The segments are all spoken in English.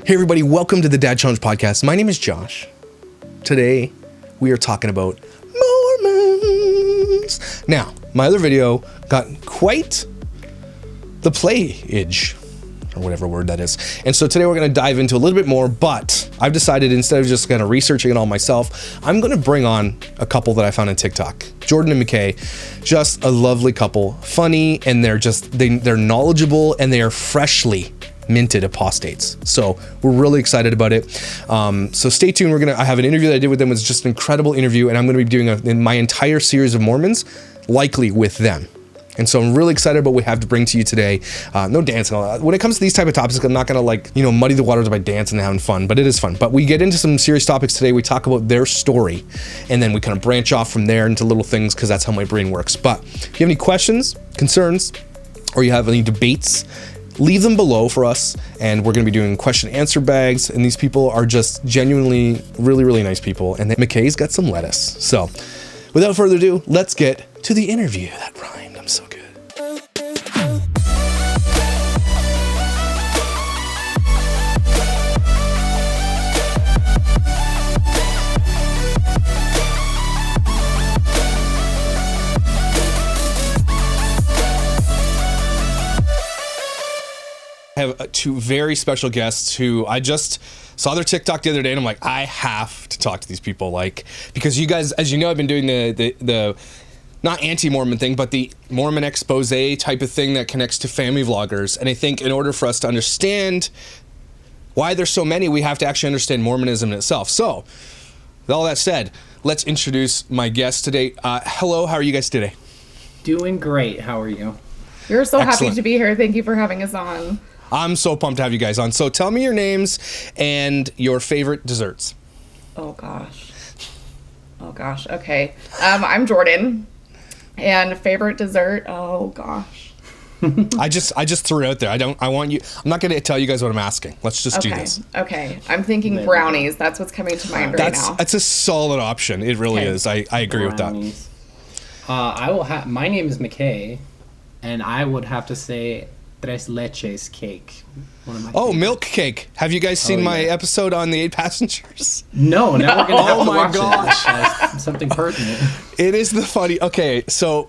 Hey everybody, welcome to the Dad Challenge Podcast. My name is Josh. Today, we are talking about Mormons. Now, my other video got quite the playage, or whatever word that is. And so today we're gonna dive into a little bit more, but I've decided instead of just kind of researching it all myself, I'm gonna bring on a couple that I found on TikTok. Jordan and McKay, just a lovely couple, funny, and they're knowledgeable, and they are freshly minted apostates. So we're really excited about it. So stay tuned. I have an interview that I did with them. It was just an incredible interview, and I'm going to be doing in my entire series of Mormons, likely with them. And so I'm really excited about what we have to bring to you today. No dancing. When it comes to these type of topics, I'm not going to muddy the waters by dancing and having fun, but it is fun. But we get into some serious topics today. We talk about their story, and then we kind of branch off from there into little things, because that's how my brain works. But if you have any questions, concerns, or you have any debates, leave them below for us, and we're going to be doing question and answer bags, and these people are just genuinely really, really nice people, and McKay's got some lettuce. So without further ado, let's get to the interview. That rhymed. I'm so good. I have two very special guests who I just saw their TikTok the other day, and I'm like, I have to talk to these people, because you guys, as you know, I've been doing the not anti-Mormon thing, but the Mormon expose type of thing that connects to family vloggers. And I think in order for us to understand why there's so many, we have to actually understand Mormonism in itself. So, with all that said, let's introduce my guests today. Hello, how are you guys today? Doing great. How are you? We're so Excellent. happy to be here. Thank you for having us on. I'm so pumped to have you guys on. So tell me your names and your favorite desserts. Oh gosh. Okay. I'm Jordan, and favorite dessert. Oh gosh. I just threw it out there. I'm not going to tell you guys what I'm asking. Let's just do this. Okay. I'm thinking brownies. That's what's coming to mind right now. That's a solid option. It really is. I agree with that. My name is McKay, and I would have to say Tres Leches cake. Milk cake. Have you guys seen my episode on the 8 passengers? No, now we're gonna have to watch gosh. it. Something pertinent. It is the funny. Okay, so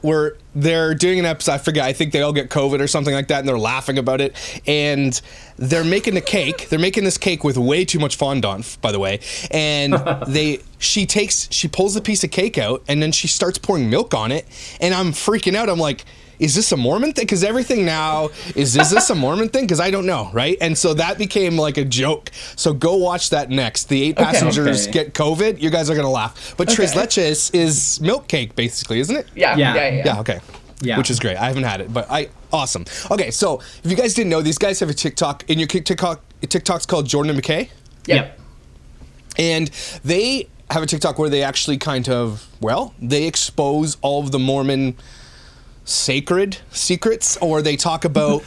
they're doing an episode. I forget. I think they all get COVID or something like that, and they're laughing about it. And they're making a cake. They're making this cake with way too much fondant, by the way. And she pulls a piece of cake out, and then she starts pouring milk on it. And I'm freaking out. I'm like, is this a Mormon thing? Because everything now is this a Mormon thing? Because I don't know, right? And so that became like a joke. So go watch that next. The 8 passengers get COVID. You guys are gonna laugh. But Tres Leches is milk cake, basically, isn't it? Yeah. Okay. Yeah. Which is great. I haven't had it, but awesome. Okay, so if you guys didn't know, these guys have a TikTok. In your TikTok's called Jordan and McKay. Yep. And they have a TikTok where they actually they expose all of the Mormon sacred secrets, or they talk about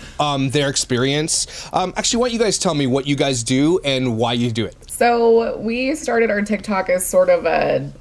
their experience. Actually, why don't you guys tell me what you guys do and why you do it? So we started our TikTok as sort of a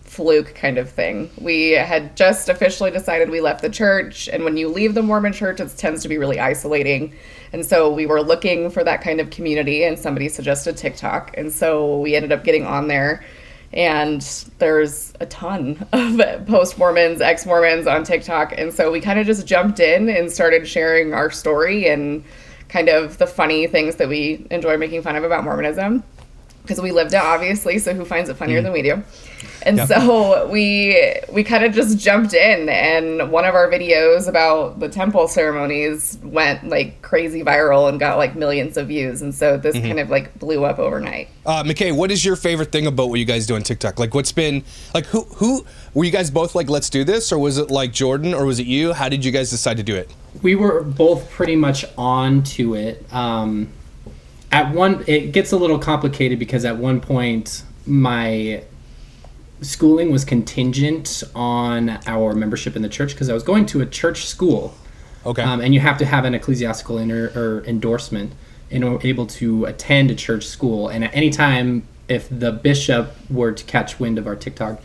fluke kind of thing. We had just officially decided we left the church, and when you leave the Mormon church, it tends to be really isolating. And so we were looking for that kind of community, and somebody suggested TikTok, and so we ended up getting on there. And there's a ton of post-Mormons, ex-Mormons on TikTok. And so we kind of just jumped in and started sharing our story and kind of the funny things that we enjoy making fun of about Mormonism. Because we lived it, obviously, so who finds it funnier than we do? And so we kind of just jumped in, and one of our videos about the temple ceremonies went like crazy viral and got like millions of views. And so this kind of like blew up overnight. McKay, what is your favorite thing about what you guys do on TikTok? Like, what's been, like, who were you guys both like, let's do this? Or was it like Jordan, or was it you? How did you guys decide to do it? We were both pretty much on to it. It gets a little complicated because at one point my schooling was contingent on our membership in the church, because I was going to a church school. Okay. And you have to have an ecclesiastical endorsement in order able to attend a church school. And at any time, if the bishop were to catch wind of our TikTok,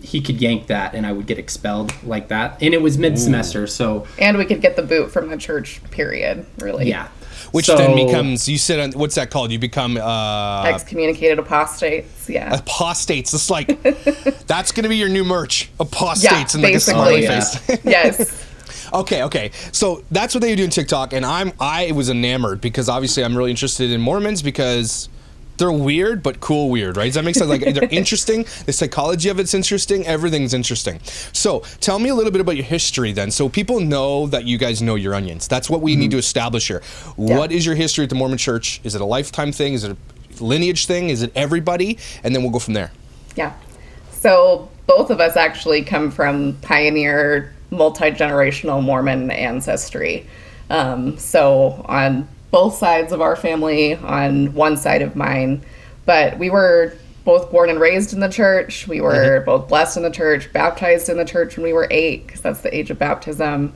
he could yank that and I would get expelled like that. And it was mid-semester, so... And we could get the boot from the church, period, really. Yeah. Which then becomes, you sit on, what's that called? You become... excommunicated apostates, yeah. Apostates. It's like, that's going to be your new merch. Apostates. Yeah, and like a smiley basically. face. Yes. Okay. So that's what they do in TikTok, and I was enamored because obviously I'm really interested in Mormons because they're weird, but cool weird, right? Does that make sense? Like, they're interesting. The psychology of it's interesting. Everything's interesting. So tell me a little bit about your history then. So people know that you guys know your onions. That's what we need to establish here. Yeah. What is your history at the Mormon Church? Is it a lifetime thing? Is it a lineage thing? Is it everybody? And then we'll go from there. Yeah. So both of us actually come from pioneer, multi-generational Mormon ancestry. So on both sides of our family, on one side of mine, but we were both born and raised in the church. We were both blessed in the church, baptized in the church when we were 8, because that's the age of baptism.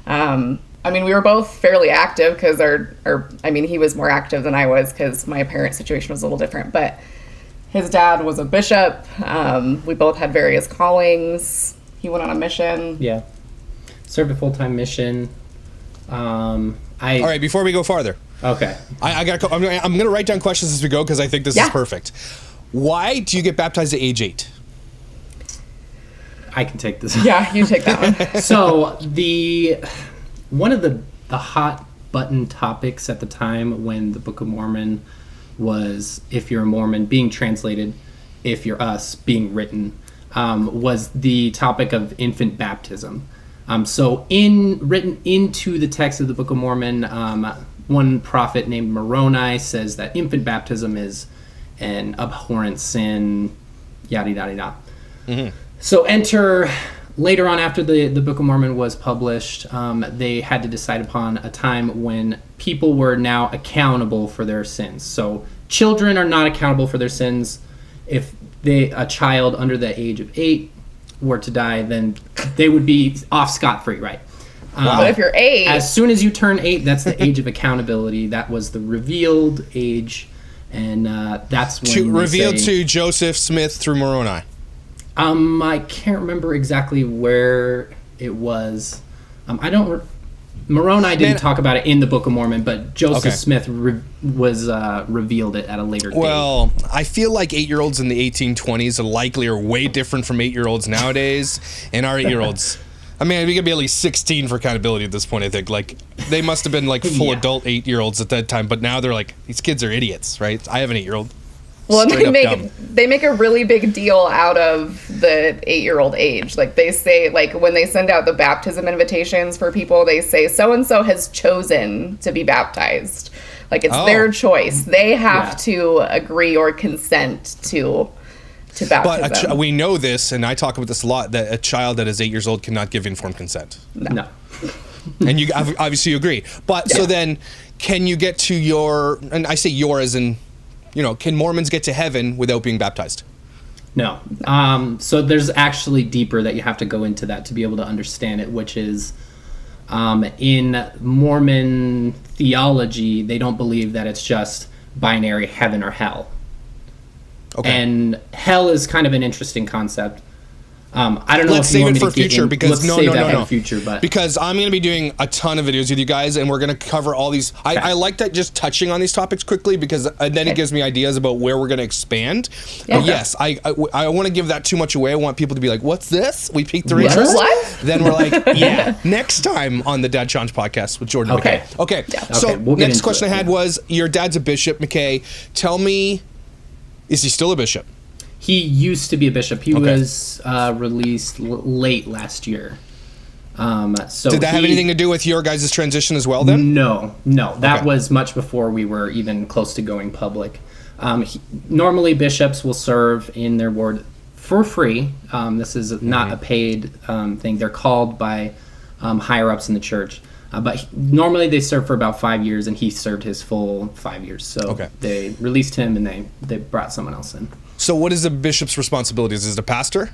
I mean, we were both fairly active because he was more active than I was because my parents' situation was a little different, but his dad was a bishop. We both had various callings. He went on a mission. Yeah. Served a full-time mission. All right, before we go farther. Okay. I'm going to write down questions as we go because I think this is perfect. Why do you get baptized at age 8? I can take this. Yeah, you take that one. So one of the hot button topics at the time when the Book of Mormon was, if you're a Mormon, being translated, if you're us, being written, was the topic of infant baptism. So written into the text of the Book of Mormon, one prophet named Moroni says that infant baptism is an abhorrent sin, yada, yada, yada. Mm-hmm. So enter, later on after the Book of Mormon was published, they had to decide upon a time when people were now accountable for their sins. So children are not accountable for their sins. If a child under the age of 8 were to die, then they would be off scot-free, right? But if you're 8... As soon as you turn 8, that's the age of accountability. That was the revealed age, and that's when revealed to Joseph Smith through Moroni. I can't remember exactly where it was. Moroni didn't talk about it in the Book of Mormon, but Joseph Smith was revealed it at a later date. Well, I feel like 8-year-olds in the 1820s likely are way different from 8-year-olds nowadays, and our 8-year-olds. I mean, we could be at least 16 for accountability at this point, I think. Like, they must have been like full adult 8-year-olds at that time, but now they're like, these kids are idiots, right? I have an 8-year-old. Well, they make a really big deal out of the 8-year-old age. Like, they say, like, when they send out the baptism invitations for people, they say so-and-so has chosen to be baptized. Like, it's their choice. They have to agree or consent to baptism. But we know this, and I talk about this a lot, that a child that is 8 years old cannot give informed consent. No. And you obviously you agree. But so then, can you get to your, and I say your as in, can Mormons get to heaven without being baptized? No. So there's actually deeper that you have to go into that to be able to understand it, which is in Mormon theology, they don't believe that it's just binary heaven or hell. Okay. And hell is kind of an interesting concept. I don't know Let's if you save want it me for to get future in. because Let's no. save that for future, but because I'm going to be doing a ton of videos with you guys, and we're going to cover all these. Okay. I like that just touching on these topics quickly because then it gives me ideas about where we're going to expand. Yeah. But yes, I want to give that too much away. I want people to be like, "What's this?" We piqued their interest. What? Then we're like, "Yeah." Next time on the Dad Challenge podcast with Jordan. Okay. McKay. Okay. Yeah. So next question I had was, your dad's a bishop, McKay. Tell me, is he still a bishop? He used to be a bishop. He was released late last year. So did that have anything to do with your guys' transition as well then? No. That was much before we were even close to going public. Normally bishops will serve in their ward for free. This is not a paid thing. They're called by higher-ups in the church. But normally they serve for about 5 years, and he served his full 5 years. So they released him, and they brought someone else in. So what is the bishop's responsibilities? Is it a pastor?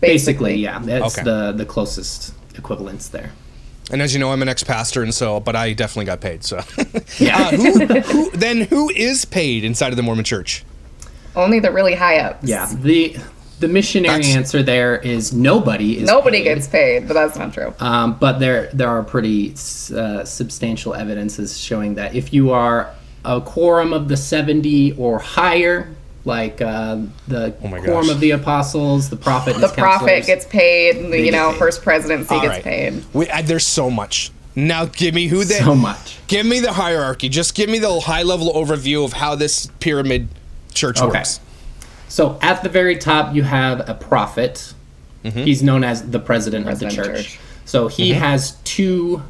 Basically, yeah. That's the closest equivalence there. And as you know, I'm an ex-pastor, but I definitely got paid. So, yeah. Who is paid inside of the Mormon Church? Only the really high ups. Yeah. The missionary answer there is nobody gets paid, but that's not true. But there are pretty substantial evidences showing that if you are a quorum of the 70 or higher, like the quorum of the apostles, the prophet, and the prophet gets paid. First presidency gets right. paid. There's so much. Now give me Give me the hierarchy. Just give me the high level overview of how this pyramid church works. So at the very top, you have a prophet. Mm-hmm. He's known as the president of the church. So he has two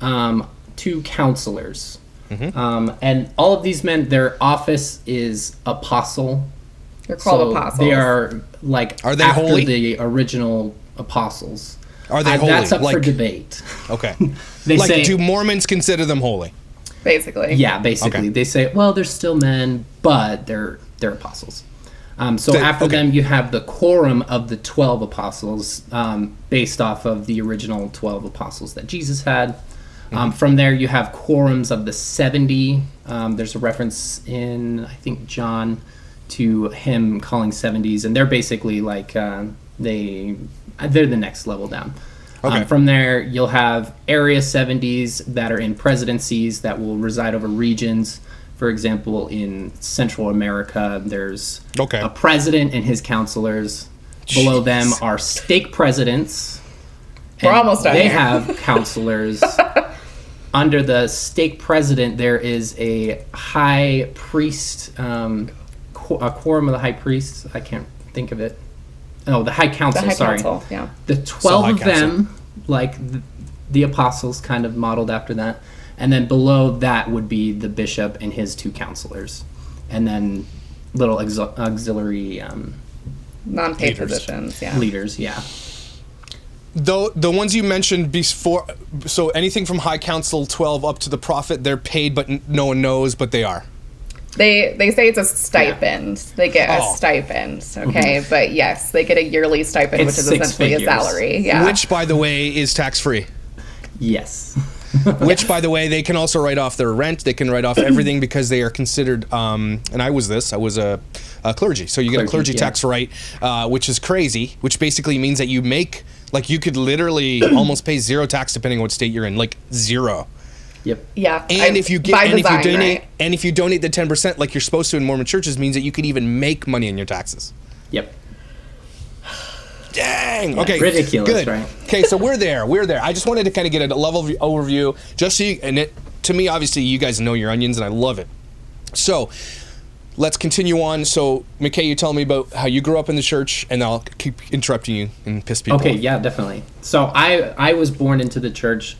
counselors. Mm-hmm. And all of these men, their office is apostle. They're called apostles. They are they after holy? The original apostles. Are they holy? That's up for debate. Okay. They say, do Mormons consider them holy? Basically. Yeah, basically. Okay. They say, well, they're still men, but they're apostles. After them, you have the quorum of the 12 apostles, based off of the original 12 apostles that Jesus had. From there, you have quorums of the 70. There's a reference in, I think, John to him calling 70s, and they're basically they're the next level down. Okay. From there, you'll have area 70s that are in presidencies that will reside over regions. For example, in Central America, there's a president and his counselors. Below them are stake presidents. We're almost done. They have counselors. Under the stake president, there is a high priest, a quorum of the high priests. I can't think of it. Oh, the high council, Council, yeah. The 12 of them, the apostles, kind of modeled after that. And then below that would be the bishop and his two counselors. And then little auxiliary non-paid positions, leaders, yeah. The ones you mentioned before, so anything from High Council 12 up to the prophet, they're paid, but no one knows, but they are. They say it's a stipend. Yeah. They get a stipend, okay? Mm-hmm. But yes, they get a yearly stipend, which is essentially a salary. Yeah. Which, by the way, is tax-free. Yes. Which, by the way, they can also write off their rent. They can write off everything because they are considered, and I was a clergy. So you get a clergy tax right, which is crazy, which basically means that you make, you could literally almost pay zero tax depending on what state you're in, zero. Yep. Yeah. And if you donate the 10% like you're supposed to in Mormon churches, means that you could even make money on your taxes. Yep. Dang. Yeah, okay. Ridiculous, good. Right? Okay, so we're there. I just wanted to kind of get a level overview, just so to me, obviously, you guys know your onions, and I love it. So let's continue on. So, McKay, you tell me about how you grew up in the church, and I'll keep interrupting you and piss people off. Okay, yeah, definitely. So I was born into the church.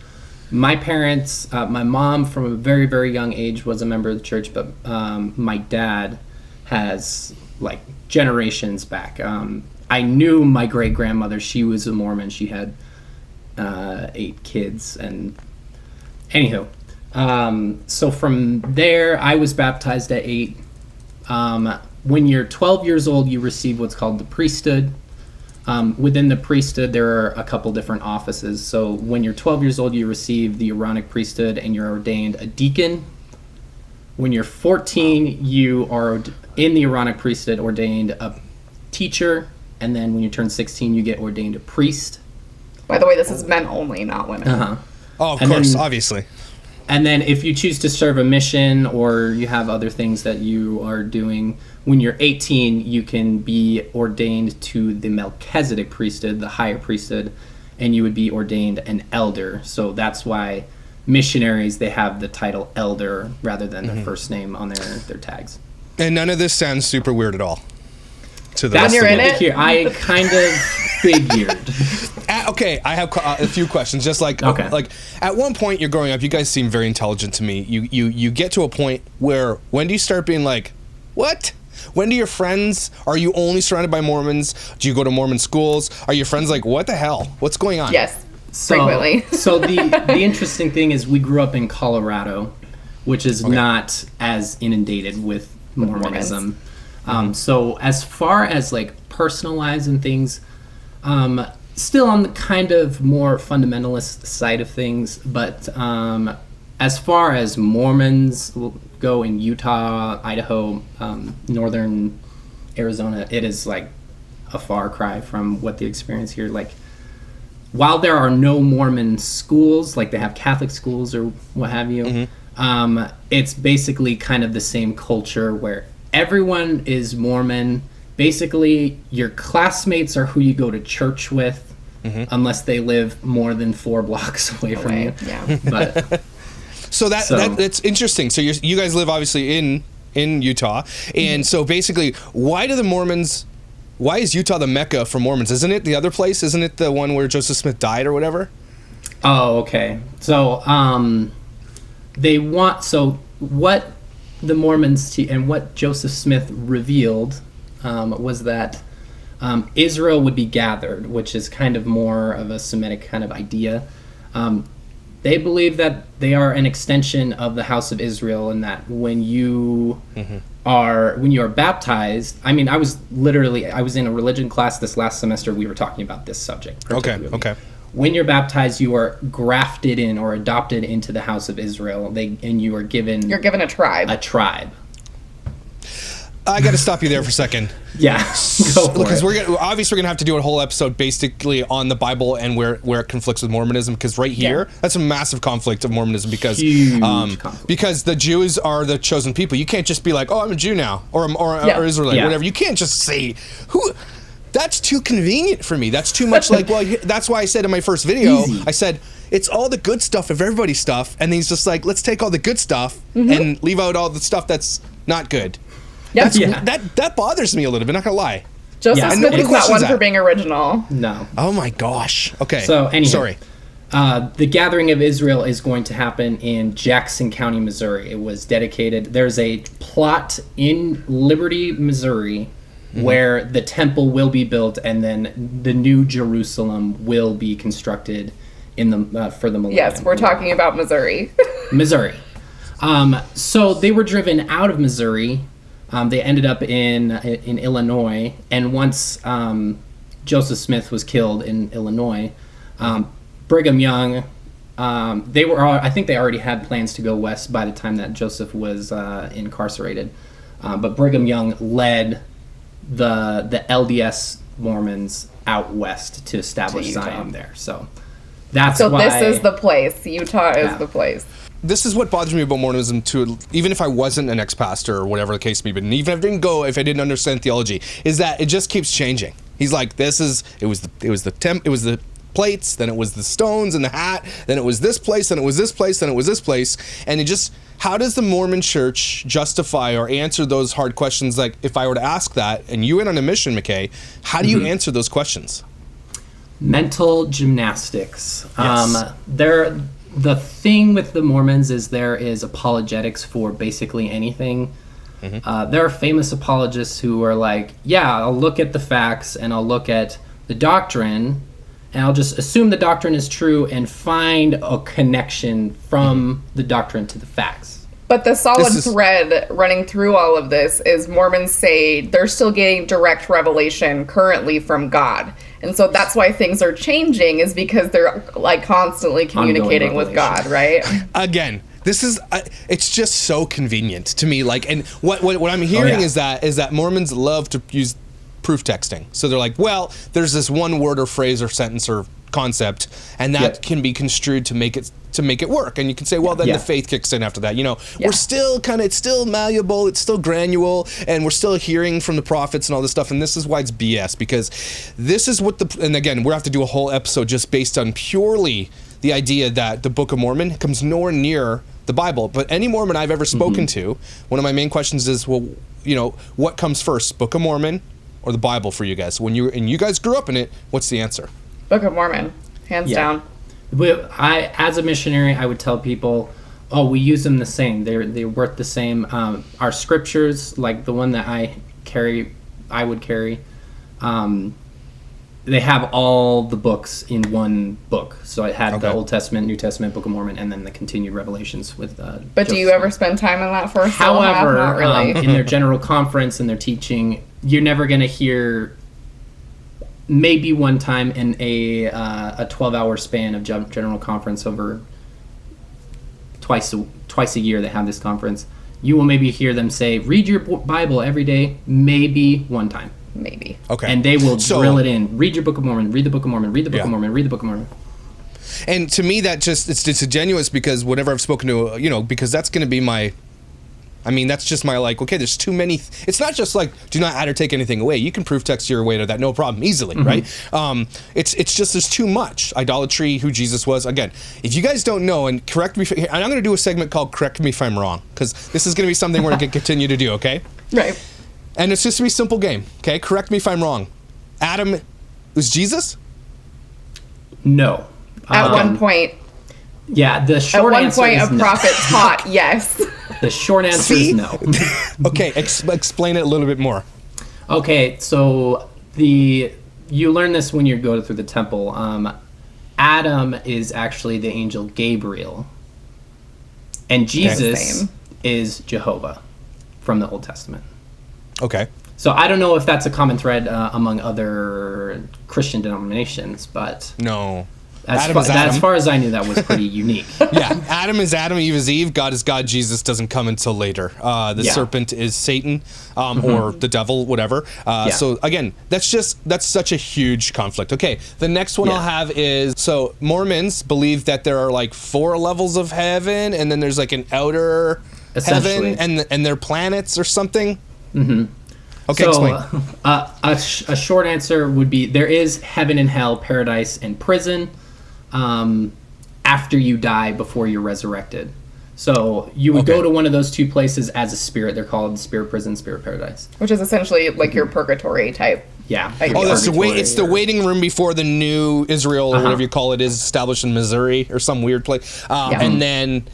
My parents, my mom from a very, very young age was a member of the church, but my dad has, generations back. I knew my great-grandmother. She was a Mormon. She had 8 kids. And anywho, so from there, I was baptized at 8. When you're 12 years old, you receive what's called the priesthood. Within the priesthood, there are a couple different offices. So when you're 12 years old, you receive the Aaronic priesthood, and you're ordained a deacon. When you're 14, you are in the Aaronic priesthood ordained a teacher. And then when you turn 16, you get ordained a priest. By the way, this is men only, not women. Uh-huh. Oh, of course, obviously. And then if you choose to serve a mission or you have other things that you are doing, when you're 18, you can be ordained to the Melchizedek priesthood, the higher priesthood, and you would be ordained an elder. So that's why missionaries, they have the title elder rather than their first name on their tags. And none of this sounds super weird at all. That's you're in it? Here, I kind of figured. Okay, I have a few questions. Just like at one point you're growing up, you guys seem very intelligent to me. You get to a point where when do you start being like, what? When do your friends, are you only surrounded by Mormons? Do you go to Mormon schools? Are your friends like, what the hell? What's going on? Yes, frequently. So the interesting thing is we grew up in Colorado, which is not as inundated with Mormonism. So as far as personal lives and things, still on the kind of more fundamentalist side of things, but as far as Mormons go in Utah, Idaho, northern Arizona, it is a far cry from what they experience here. Like, while there are no Mormon schools, like they have Catholic schools or what have you, it's basically kind of the same culture where everyone is Mormon. Basically, your classmates are who you go to church with, unless they live more than 4 blocks away from you. Yeah. But that's interesting. So you guys live obviously in Utah, and so basically, why is Utah the Mecca for Mormons? Isn't it the other place? Isn't it the one where Joseph Smith died or whatever? Oh, okay. So what the Mormons and what Joseph Smith revealed was that Israel would be gathered, which is kind of more of a Semitic kind of idea. They believe that they are an extension of the house of Israel, and that when you are baptized, I mean, I was in a religion class this last semester. We were talking about this subject. Okay. When you're baptized, you are grafted in or adopted into the house of Israel. You're given a tribe. I got to stop you there for a second. Yeah, go for because it. we're gonna have to do a whole episode basically on the Bible and where it conflicts with Mormonism. Because right here, that's a massive conflict of Mormonism. Because because the Jews are the chosen people. You can't just be like, oh, I'm a Jew now, or Israelite, whatever. You can't just say who. That's too convenient for me. That's too much like. Well, that's why I said in my first video, I said it's all the good stuff of everybody's stuff, and he's just like, let's take all the good stuff and leave out all the stuff that's not good. Yep. That bothers me a little bit, not gonna lie. Joseph Smith is not one for being original. No. Oh my gosh. Okay. So anyway, sorry. The gathering of Israel is going to happen in Jackson County, Missouri. It was dedicated. There's a plot in Liberty, Missouri, where the temple will be built, and then the new Jerusalem will be constructed in the for the millennium. Yes, we're talking about Missouri. Missouri. So they were driven out of Missouri. They ended up in Illinois, and once Joseph Smith was killed in Illinois, Brigham Young, I think they already had plans to go west by the time that Joseph was incarcerated, but Brigham Young led the LDS Mormons out west to establish Zion there. So that's why. This is the place. Utah is the place. This is what bothers me about Mormonism too, even if I wasn't an ex-pastor or whatever the case may be, and even if I didn't understand theology, is that it just keeps changing. He's like, it was the plates, then it was the stones and the hat, then it was this place, then it was this place, then it was this place, and it just, how does the Mormon church justify or answer those hard questions? Like, if I were to ask that, and you went on a mission, McKay, how do you answer those questions? Mental gymnastics. Yes. The thing with the Mormons is there is apologetics for basically anything. There are famous apologists who are like, yeah, I'll look at the facts and I'll look at the doctrine and I'll just assume the doctrine is true and find a connection from the doctrine to the facts. But the solid thread running through all of this is Mormons say they're still getting direct revelation currently from God. And so that's why things are changing, is because they're like constantly communicating with God, right? Again, this is it's just so convenient to me. Like, and what I'm hearing is that Mormons love to use proof texting. So they're like, well, there's this one word or phrase or sentence or concept, and that can be construed to make it work. And you can say, well, then the faith kicks in after that. We're still it's still malleable, it's still granule, and we're still hearing from the prophets and all this stuff. And this is why it's BS, because this is what and again, we'll have to do a whole episode just based on purely the idea that the Book of Mormon comes nowhere near the Bible. But any Mormon I've ever spoken to, one of my main questions is, well, what comes first, Book of Mormon or the Bible for you guys? When you guys grew up in it, what's the answer? Book of Mormon, hands down. I, as a missionary, I would tell people, we use them the same. They're worth the same. Our scriptures, like the one that I would carry, they have all the books in one book. So I had the Old Testament, New Testament, Book of Mormon, and then the continued revelations with But do you ever spend time in that first? However, not really. In their general conference and their teaching, you're never going to hear, maybe one time in a 12-hour span of general conference over twice a year they have this conference, you will maybe hear them say, read your Bible every day, maybe one time. maybe. Okay. And they will drill it in. Read your Book of Mormon, read the Book of Mormon, read the Book of Mormon, read the Book of Mormon. And to me, that just, it's disingenuous because whatever I've spoken to, you know, because that's going to be my, I mean, that's just my, like, okay, there's too many, it's not just like, do not add or take anything away. You can proof text your way to that, no problem, easily, right? It's just, there's too much. Idolatry, who Jesus was. Again, if you guys don't know, and correct me, and I'm going to do a segment called Correct Me If I'm Wrong, because this is going to be something we're going to continue to do, okay? Right. And it's just going to be a simple game, okay? Correct me if I'm wrong. Adam was Jesus? No. At one point. Yeah, the At short one answer point, is a no. prophet taught yes. The short answer See? is no. Okay, explain it a little bit more. Okay, so you learn this when you go through the temple. Adam is actually the angel Gabriel, and Jesus Same. is Jehovah from the Old Testament. Okay. So I don't know if that's a common thread among other Christian denominations, but No. as far as I knew, that was pretty unique. Yeah, Adam is Adam, Eve is Eve, God is God, Jesus doesn't come until later. The serpent is Satan, or the devil, whatever. So again, that's such a huge conflict. Okay, the next one I'll have is, so Mormons believe that there are like 4 levels of heaven, and then there's like an outer heaven, and they're planets or something. Okay, so, explain. A short answer would be there is heaven and hell, paradise and prison, after you die before you're resurrected. So you would go to one of those 2 places as a spirit. They're called spirit prison, spirit paradise. Which is essentially like your purgatory type. Yeah. That's it's the waiting room before the new Israel, or whatever you call it, is established in Missouri or some weird place. And then,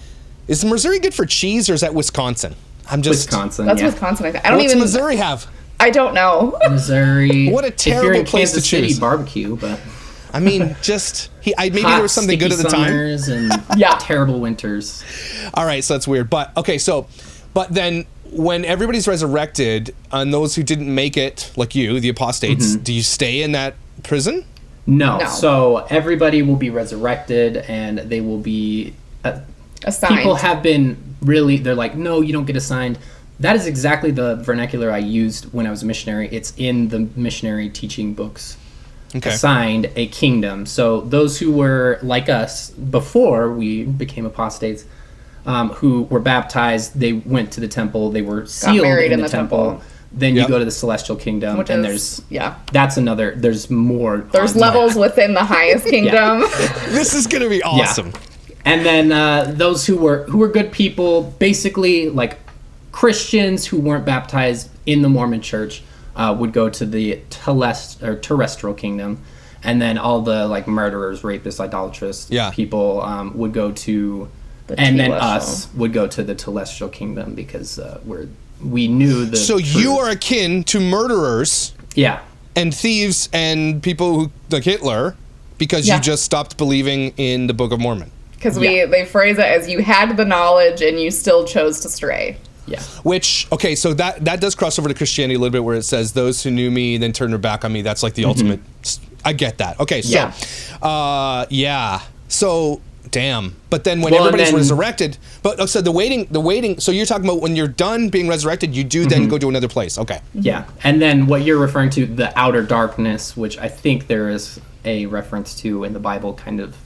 is Missouri good for cheese, or is that Wisconsin? Wisconsin. That's Wisconsin. I think. What's Missouri have? I don't know. Missouri. What a terrible place Kansas to choose. City, barbecue, but I mean, maybe there was something good at the time. Summers and terrible winters. All right, so that's weird. But okay, but then when everybody's resurrected, and those who didn't make it, like you, the apostates, do you stay in that prison? No. So everybody will be resurrected, and they will be assigned. People have been they're like, no, you don't get assigned. That is exactly the vernacular I used when I was a missionary. It's in the missionary teaching books. Okay. Assigned a kingdom. So those who were like us before we became apostates, who were baptized, they went to the temple, they were sealed in the temple. Then you go to the celestial kingdom, and there's more. There's levels within the highest kingdom. This is gonna be awesome. Yeah. And then those who were good people, basically like Christians who weren't baptized in the Mormon church, would go to the terrestrial kingdom, and then all the like murderers, rapists, idolatrous people would go to, and then us would go to the telestial kingdom, because we knew the. So truth. You are akin to murderers, and thieves and people who like Hitler, because you just stopped believing in the Book of Mormon. Because they phrase it as you had the knowledge and you still chose to stray. Yeah. Which, okay, so that does cross over to Christianity a little bit, where it says those who knew me then turned their back on me. That's like the ultimate. I get that. Okay, so so damn. But then when everybody's resurrected, but so the waiting, so you're talking about when you're done being resurrected, you do then go to another place. Okay. Yeah. And then what you're referring to, the outer darkness, which I think there is a reference to in the Bible, kind of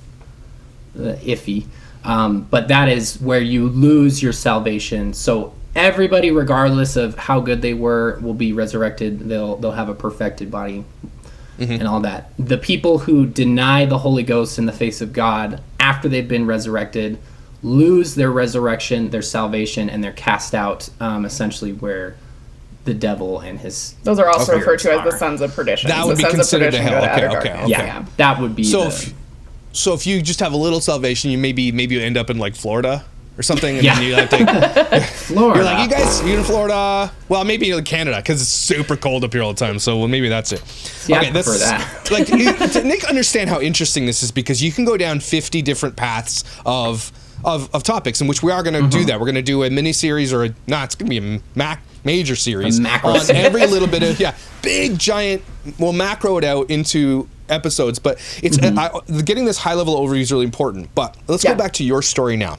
iffy. But that is where you lose your salvation. So everybody, regardless of how good they were, will be resurrected. They'll have a perfected body and all that. The people who deny the Holy Ghost in the face of God after they've been resurrected lose their resurrection, their salvation, and they're cast out, essentially where the devil and his those are also referred to as the sons of perdition. That would be considered a hell. Okay. Yeah, that would be. So if you just have a little salvation, you maybe you end up in like Florida or something, and then you have to. Florida. You're like, you're in Florida. Well, maybe in Canada, because it's super cold up here all the time. So maybe that's it. Yeah, okay, I prefer that. Like, to Nick, understand how interesting this is, because you can go down 50 different paths of topics, in which we are going to do that. We're going to do a mini series, or it's going to be a major series on every little bit of big giant. We'll macro it out into episodes, but it's getting this high level overview is really important. But let's go back to your story now.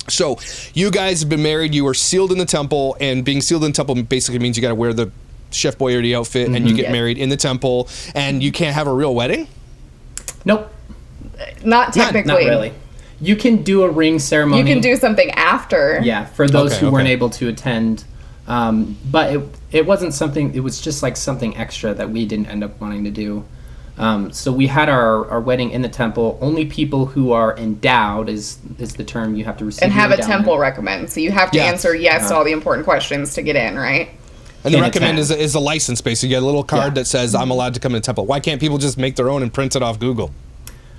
So you guys have been married, you were sealed in the temple, and being sealed in the temple basically means you got to wear the Chef Boyardee outfit and you get married in the temple, and you can't have a real wedding? Nope. Not technically. Not really. You can do a ring ceremony. You can do something after. Yeah, for those who weren't able to attend. But it wasn't something, it was just like something extra that we didn't end up wanting to do. So we had our wedding in the temple. Only people who are endowed is the term you have to receive. And have a endowment. temple recommend. So you have to answer yes to all the important questions to get in, right? And the recommend is a license, basically. You get a little card that says, I'm allowed to come to the temple. Why can't people just make their own and print it off Google?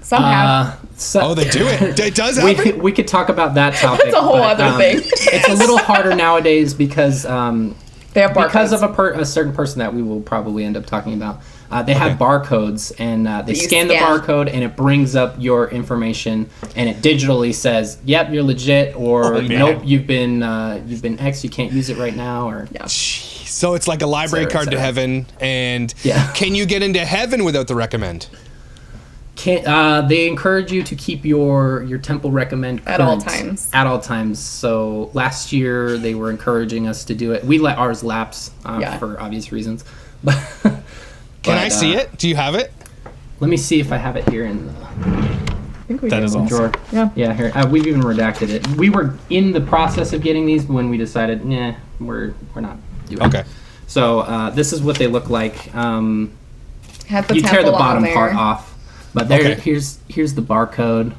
Some have. Oh, they do it. It does happen? We could talk about that topic. That's a whole other thing. It's a little harder nowadays because they have because of a certain person that we will probably end up talking about. They have barcodes, and they scan the barcode, and it brings up your information, and it digitally says, "Yep, you're legit," or "Nope, you've been X, you can't use it right now," or So it's like a library card to heaven, and can you get into heaven without the recommend? They encourage you to keep your temple recommend current at all times. At all times. So last year they were encouraging us to do it. We let ours lapse for obvious reasons. Can I see it? Do you have it? Let me see if I have it here in the. I think we that is awesome. Drawer. Yeah. Here we've even redacted it. We were in the process of getting these when we decided, we're not doing it. Okay. So this is what they look like. You tear the bottom part off. But here's the barcode.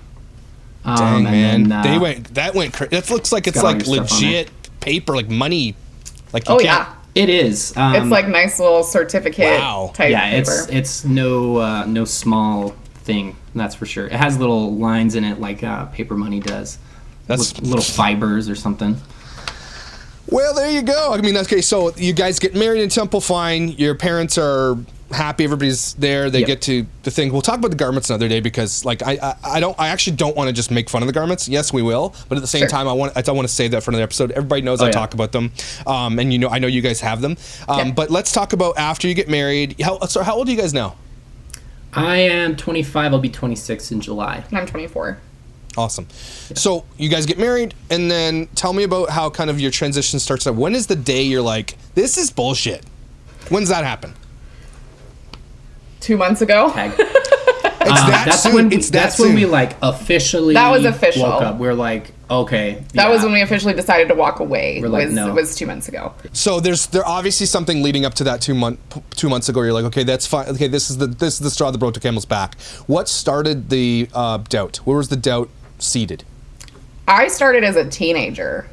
Dang, man. That looks like it's like legit paper, like money. Like you can't. It is. It's like nice little certificate type paper. It's no small thing, that's for sure. It has little lines in it like paper money does. That's little fibers or something. Well, there you go. I mean, okay, so you guys get married in temple, fine. Your parents are happy, everybody's there, they get to the thing. We'll talk about the garments another day because like I actually don't want to just make fun of the garments. Yes, we will, but at the same time I want to save that for another episode. Everybody knows I talk about them, and I know you guys have them, but let's talk about after you get married. How old are you guys now? I am 25. I'll be 26 in July. And I'm 24. Awesome. So you guys get married, and then tell me about how kind of your transition starts out. When is the day you're like, this is bullshit? When does that happen? 2 months ago. That's when we like officially. That was official. Woke up. We're like, okay. That was when we officially decided to walk away. We're like, no. It was 2 months ago. So there's obviously something leading up to that 2 months ago. You're like, okay, that's fine. Okay, this is the straw that broke the camel's back. What started the doubt? Where was the doubt seated? I started as a teenager.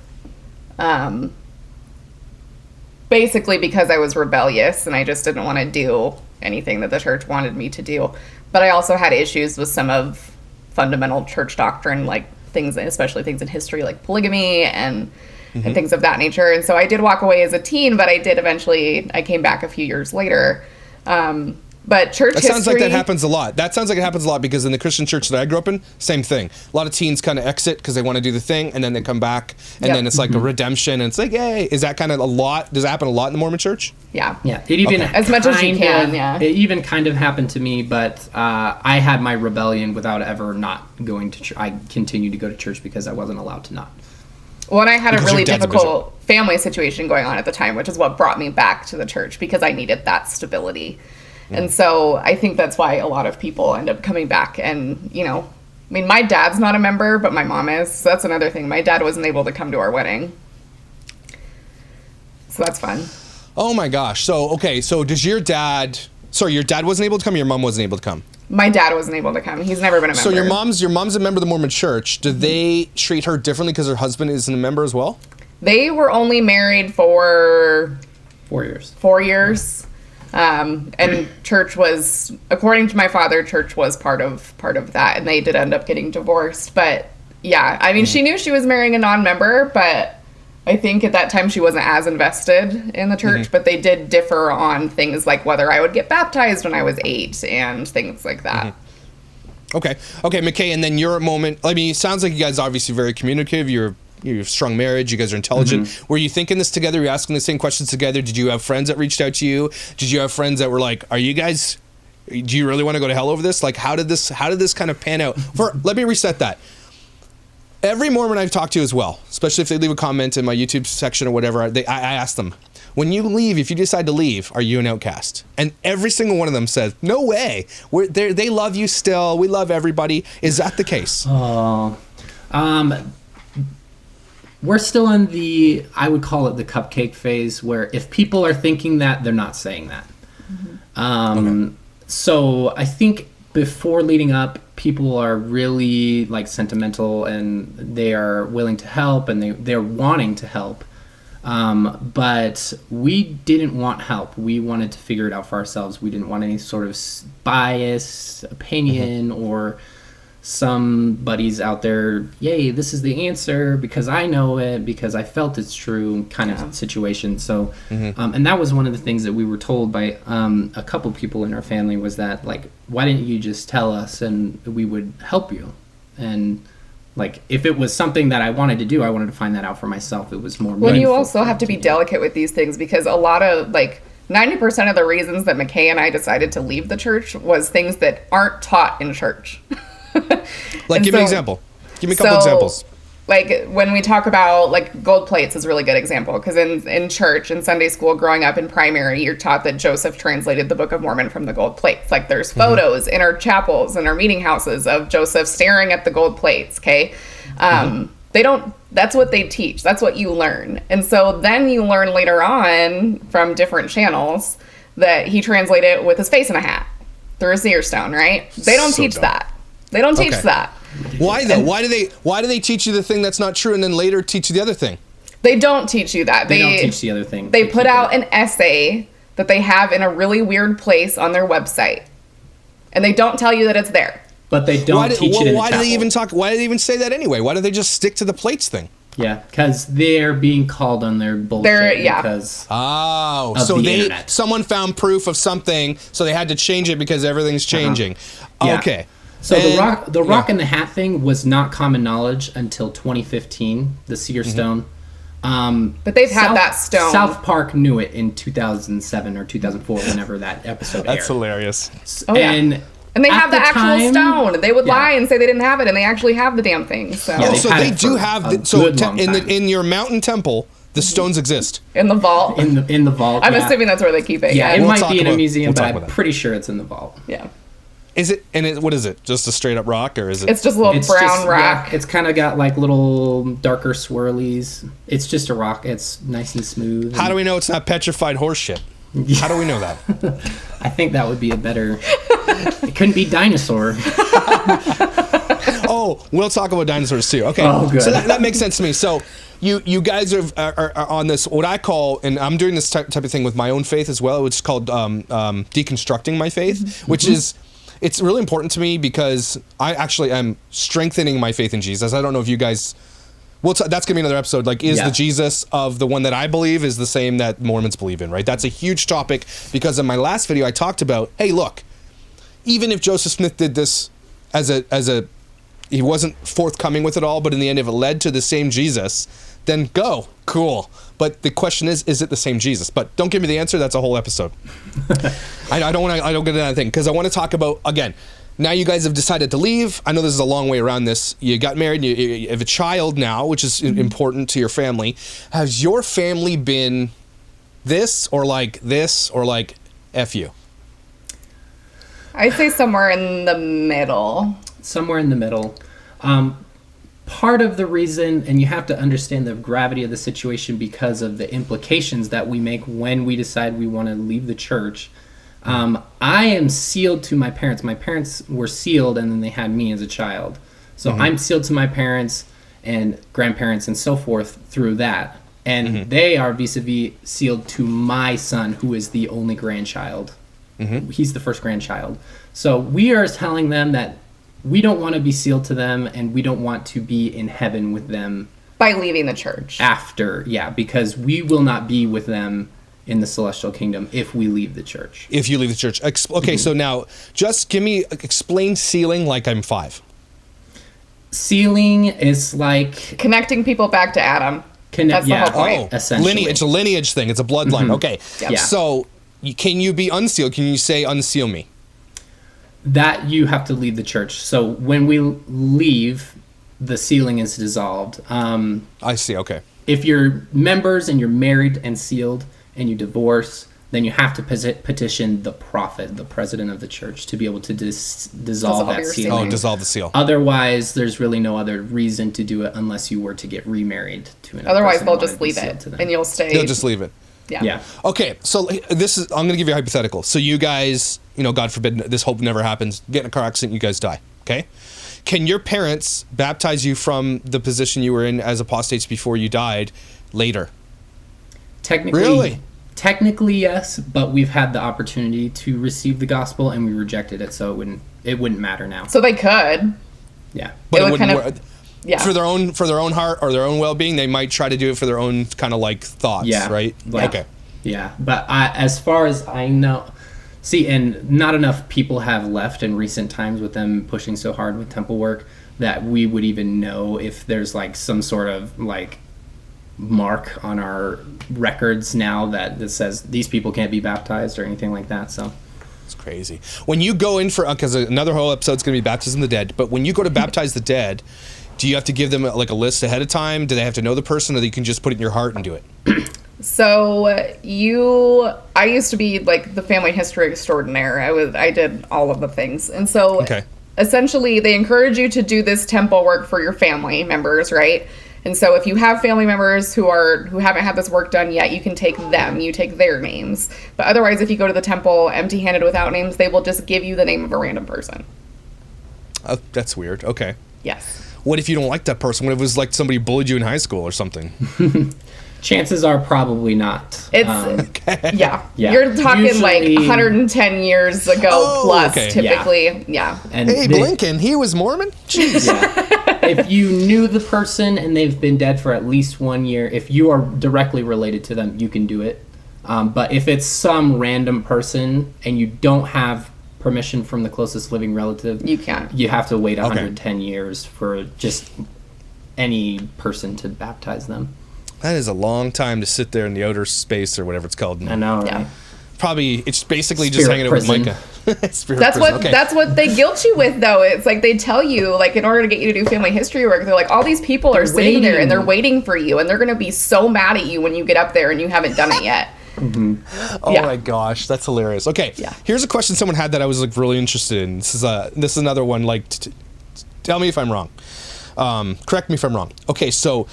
Basically because I was rebellious and I just didn't want to do anything that the church wanted me to do. But I also had issues with some of fundamental church doctrine, like things, especially things in history like polygamy and things of that nature. And so I did walk away as a teen, but I came back a few years later. But church history... That sounds like that happens a lot. That sounds like it happens a lot because in the Christian church that I grew up in, same thing. A lot of teens kind of exit because they want to do the thing, and then they come back, and then it's like a redemption, and it's like, hey, is that kind of a lot? Does that happen a lot in the Mormon church? Yeah. It even as much as you can, It even kind of happened to me, but I had my rebellion without ever not going to church. I continued to go to church because I wasn't allowed to not. Well, and I had a really difficult family situation going on at the time, which is what brought me back to the church because I needed that stability. And so I think that's why a lot of people end up coming back. And, my dad's not a member, but my mom is. So that's another thing. My dad wasn't able to come to our wedding. So that's fun. Oh, my gosh. So does your dad wasn't able to come or your mom wasn't able to come? My dad wasn't able to come. He's never been a member. So your mom's a member of the Mormon church. Do they treat her differently because her husband isn't a member as well? They were only married for 4 years. 4 years. And church was, according to my father, church was part of that, and they did end up getting divorced. But yeah, she knew she was marrying a non-member, but I think at that time she wasn't as invested in the church. But they did differ on things like whether I would get baptized when I was 8 and things like that. Okay, McKay, and then your moment. It sounds like you guys are obviously very communicative. You're a strong marriage. You guys are intelligent. Were you thinking this together? Were you asking the same questions together? Did you have friends that reached out to you? Did you have friends that were like, do you really want to go to hell over this? Like, how did this kind of pan out? Let me reset that. Every Mormon I've talked to as well, especially if they leave a comment in my YouTube section or whatever, I ask them, when you leave, if you decide to leave, are you an outcast? And every single one of them says, no way. They love you still. We love everybody. Is that the case? We're still in the, I would call it the cupcake phase, where if people are thinking that, they're not saying that. So I think before leading up, people are really like sentimental and they are willing to help and they're wanting to help. But we didn't want help. We wanted to figure it out for ourselves. We didn't want any sort of bias, opinion, or somebody's out there, yay, this is the answer because I know it, because I felt it's true kind of situation. So, and that was one of the things that we were told by a couple people in our family was that, like, why didn't you just tell us and we would help you? And like, if it was something that I wanted to do, I wanted to find that out for myself. It was more meaningful. Well, you also have to be delicate with these things because a lot of, like, 90% of the reasons that McKay and I decided to leave the church was things that aren't taught in church. Like, give me an example. Give me a couple examples. Like, when we talk about, like, gold plates is a really good example. Because in church, in Sunday school, growing up in primary, you're taught that Joseph translated the Book of Mormon from the gold plates. Like, there's photos in our chapels and our meeting houses of Joseph staring at the gold plates, okay? They don't, that's what they teach. That's what you learn. And so then you learn later on from different channels that he translated it with his face in a hat through a seer stone, right? They don't teach that. They don't teach that. Why though? Why do they teach you the thing that's not true and then later teach you the other thing? They don't teach you that. They don't teach the other thing. They put out an essay that they have in a really weird place on their website. And they don't tell you that it's there. But they don't teach it in the Why do they chapel. even talk? Why do they even say that anyway? Why do they just stick to the plates thing? Yeah, because they're being called on their bullshit. Because so someone found proof of something, so they had to change it because everything's changing. Yeah. Okay. So the rock in the hat thing was not common knowledge until 2015, the seer stone. But they've had that stone. South Park knew it in 2007 or 2004, whenever that episode aired. That's hilarious. Oh, yeah. And they have the actual stone. They would lie and say they didn't have it, and they actually have the damn thing. So, so they do have in your mountain temple, the stones exist in the vault. In the vault. I'm assuming that's where they keep it. Yeah, it might be in a museum, but I'm pretty sure it's in the vault. Yeah. Is it? And what is it? Just a straight up rock, or is it? It's just a little brown rock. Yeah, it's kind of got like little darker swirlies. It's just a rock. It's nice and smooth. How do we know it's not petrified horse shit? How do we know that? I think that would be a better. It couldn't be dinosaur. Oh, we'll talk about dinosaurs too. Okay. Oh, good. So that makes sense to me. So you guys are on this, what I call, and I'm doing this type of thing with my own faith as well, which is called Deconstructing My Faith, which is. It's really important to me because I actually am strengthening my faith in Jesus. I don't know if you guys... Well, that's going to be another episode. Like, is the Jesus of the one that I believe is the same that Mormons believe in, right? That's a huge topic because in my last video I talked about, hey, look, even if Joseph Smith did this as a he wasn't forthcoming with it all, but in the end, if it led to the same Jesus, then go. Cool. But the question is it the same Jesus? But don't give me the answer. That's a whole episode. I don't get into that thing because I want to talk about, again, now you guys have decided to leave. I know this is a long way around this. You got married. You have a child now, which is important to your family. Has your family been this or like F you? I'd say somewhere in the middle. Somewhere in the middle. Part of the reason, and you have to understand the gravity of the situation because of the implications that we make when we decide we want to leave the church. I am sealed to my parents. My parents were sealed, and then they had me as a child. So I'm sealed to my parents and grandparents and so forth through that. And they are vis-a-vis sealed to my son, who is the only grandchild. He's the first grandchild. So we are telling them that we don't want to be sealed to them, and we don't want to be in heaven with them. By leaving the church. Because we will not be with them in the celestial kingdom if we leave the church. If you leave the church. Okay, so now, just explain sealing like I'm 5. Sealing is like... connecting people back to Adam. That's the whole point. Essentially. It's a lineage thing. It's a bloodline. Okay. Yep. Yeah. So, can you be unsealed? Can you say, unseal me? That you have to leave the church. So when we leave, the sealing is dissolved. I see, okay. If you're members and you're married and sealed, and you divorce, then you have to petition the prophet, the president of the church, to be able to dissolve that seal. Oh, dissolve the seal. Otherwise, there's really no other reason to do it unless you were to get remarried to another Otherwise, person they'll and just wanted to leave seal it, to them. and you'll stay. They'll just leave it. Yeah. Okay, so I'm going to give you a hypothetical. So you guys, God forbid, this hope never happens, get in a car accident, you guys die, okay? Can your parents baptize you from the position you were in as apostates before you died later? Technically, yes, but we've had the opportunity to receive the gospel and we rejected it, so it wouldn't matter now. So they could. Yeah. But it it would wouldn't yeah. For their own heart or their own well-being, they might try to do it for their own kind of like thoughts, right? Okay. Yeah, but as far as I know, and not enough people have left in recent times with them pushing so hard with temple work that we would even know if there's like some sort of like mark on our records now that says these people can't be baptized or anything like that. So it's crazy. When you go in for, because another whole episode's going to be baptism of the dead, but when you go to baptize the dead, do you have to give them like a list ahead of time? Do they have to know the person, or you can just put it in your heart and do it? So I used to be like the family history extraordinaire. I did all of the things. And so essentially they encourage you to do this temple work for your family members, right? And so if you have family members who haven't had this work done yet, you can take them, you take their names. But otherwise, if you go to the temple empty-handed without names, they will just give you the name of a random person. Oh, that's weird. Okay. Yes. What if you don't like that person? What if it was like somebody bullied you in high school or something? Chances are probably not. It's yeah. You're talking usually, like 110 years ago plus typically. Yeah. And hey, Blinken, he was Mormon? Jeez. If you knew the person and they've been dead for at least 1 year, if you are directly related to them, you can do it. But if it's some random person and you don't have permission from the closest living relative, you can't. You have to wait 110 years for just any person to baptize them. That is a long time to sit there in the outer space or whatever it's called. I know, right? Yeah. Probably, it's basically just hanging out with Micah. That's what they guilt you with, though. It's like they tell you, like, in order to get you to do family history work, they're like, all these people are sitting there and they're waiting for you, and they're going to be so mad at you when you get up there and you haven't done it yet. Mm-hmm. Oh my gosh, that's hilarious. Okay, here's a question someone had that I was like really interested in. This is another one. Like, tell me if I'm wrong. Correct me if I'm wrong. Okay, so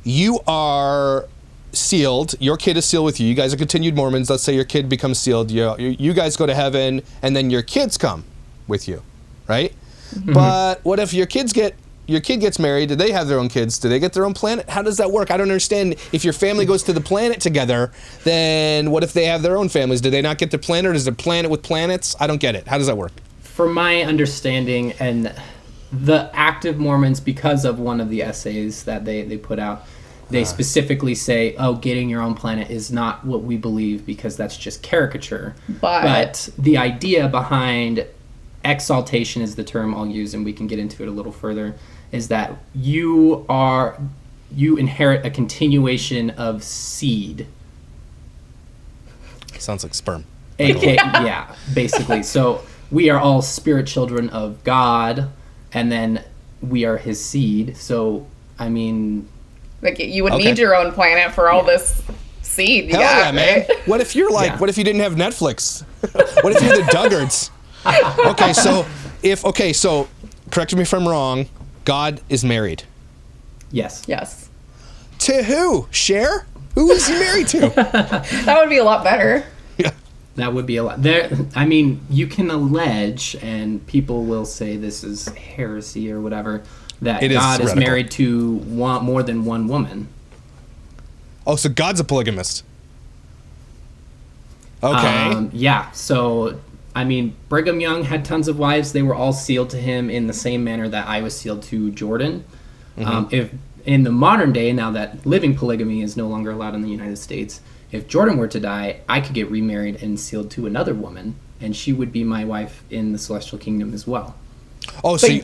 you are sealed. Your kid is sealed with you. You guys are continued Mormons. Let's say your kid becomes sealed. You guys go to heaven, and then your kids come with you, right? Mm-hmm. But what if your kid gets married? Do they have their own kids? Do they get their own planet? How does that work? I don't understand. If your family goes to the planet together, then what if they have their own families? Do they not get their planet, or is it a planet with planets? I don't get it. How does that work? For my understanding, and the active Mormons, because of one of the essays that they put out, they specifically say, getting your own planet is not what we believe, because that's just caricature. But the idea behind exaltation is the term I'll use, and we can get into it a little further, is that you inherit a continuation of seed. Sounds like sperm. Yeah, basically. So we are all spirit children of God, and then we are his seed. So, I mean, like, you would need your own planet for all this seed. Hell yeah, man. What if you're like, what if you didn't have Netflix? What if you're the Duggards? So correct me if I'm wrong, God is married. Yes. Yes. To who? Cher? Who is he married to? That would be a lot better. Yeah. That would be a lot. I mean, you can allege, and people will say this is heresy or whatever, that God is married to more than one woman. Oh, so God's a polygamist. Okay. Yeah, so, I mean, Brigham Young had tons of wives. They were all sealed to him in the same manner that I was sealed to Jordan. Mm-hmm. If in the modern day, now that living polygamy is no longer allowed in the United States, if Jordan were to die, I could get remarried and sealed to another woman, and she would be my wife in the celestial kingdom as well. Oh, so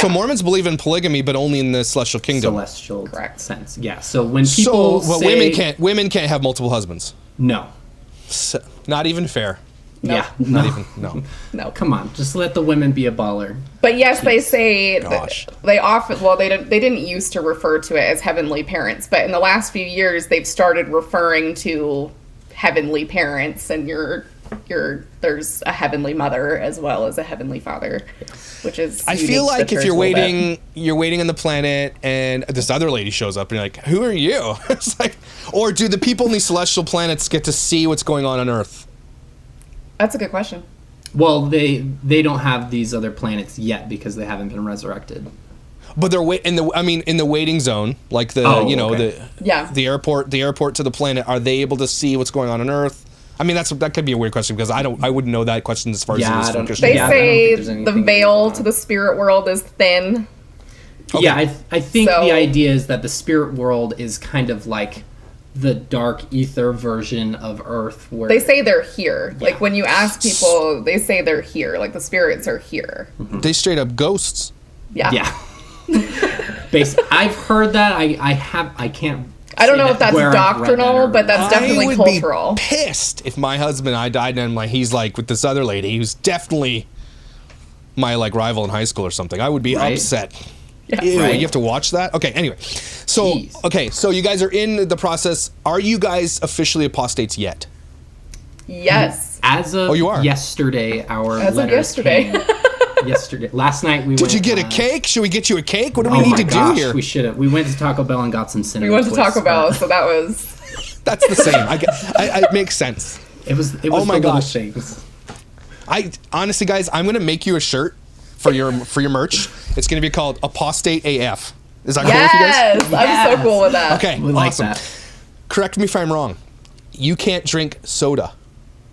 Mormons believe in polygamy, but only in the celestial kingdom. Celestial sense, yeah. So when people say... women can't have multiple husbands? No. So, not even fair. No. Yeah. Not even, no. No, come on. Just let the women be a baller. But yes, they say they often, they didn't used to refer to it as heavenly parents, but in the last few years, they've started referring to heavenly parents, and there's a heavenly mother as well as a heavenly father, which is I unique feel to like the if church you're a little bit. waiting on the planet and this other lady shows up and you're like, who are you? It's like, or do the people in these celestial planets get to see what's going on Earth? That's a good question. Well, they don't have these other planets yet because they haven't been resurrected. But they're in the waiting zone, like the the airport to the planet. Are they able to see what's going on Earth? I mean, that could be a weird question because I wouldn't know that question as far as it is from Christian. They I say don't think there's the anything veil to the spirit world is thin. Okay. Yeah, I think the idea is that the spirit world is kind of like the dark ether version of Earth, where they say they're here. Yeah. Like when you ask people, they say they're here. Like the spirits are here. Mm-hmm. They straight up ghosts. Yeah. Yeah. I've heard that. I can't. I don't know if that's doctrinal, but that's definitely cultural. I would be pissed if my husband and I died and he's like with this other lady who's definitely my like rival in high school or something. I would be upset. Yeah, ew, you have to watch that? Okay, anyway. So, so you guys are in the process. Are you guys officially apostates yet? Yes. As of you are? Yesterday, our As of yesterday. Yesterday. Last night we went... Did you get a cake? Should we get you a cake? What do we need to do here? We should have. We went to Taco Bell and got some cinnamon We went to Taco Bell, but... so that was... That's the same. It makes sense. It was oh my gosh. Things. Honestly, guys, I'm going to make you a shirt for your merch. It's going to be called Apostate AF. Is that cool with you guys? Yes, I'm so cool with that. Okay, we like awesome. That. Correct me if I'm wrong. You can't drink soda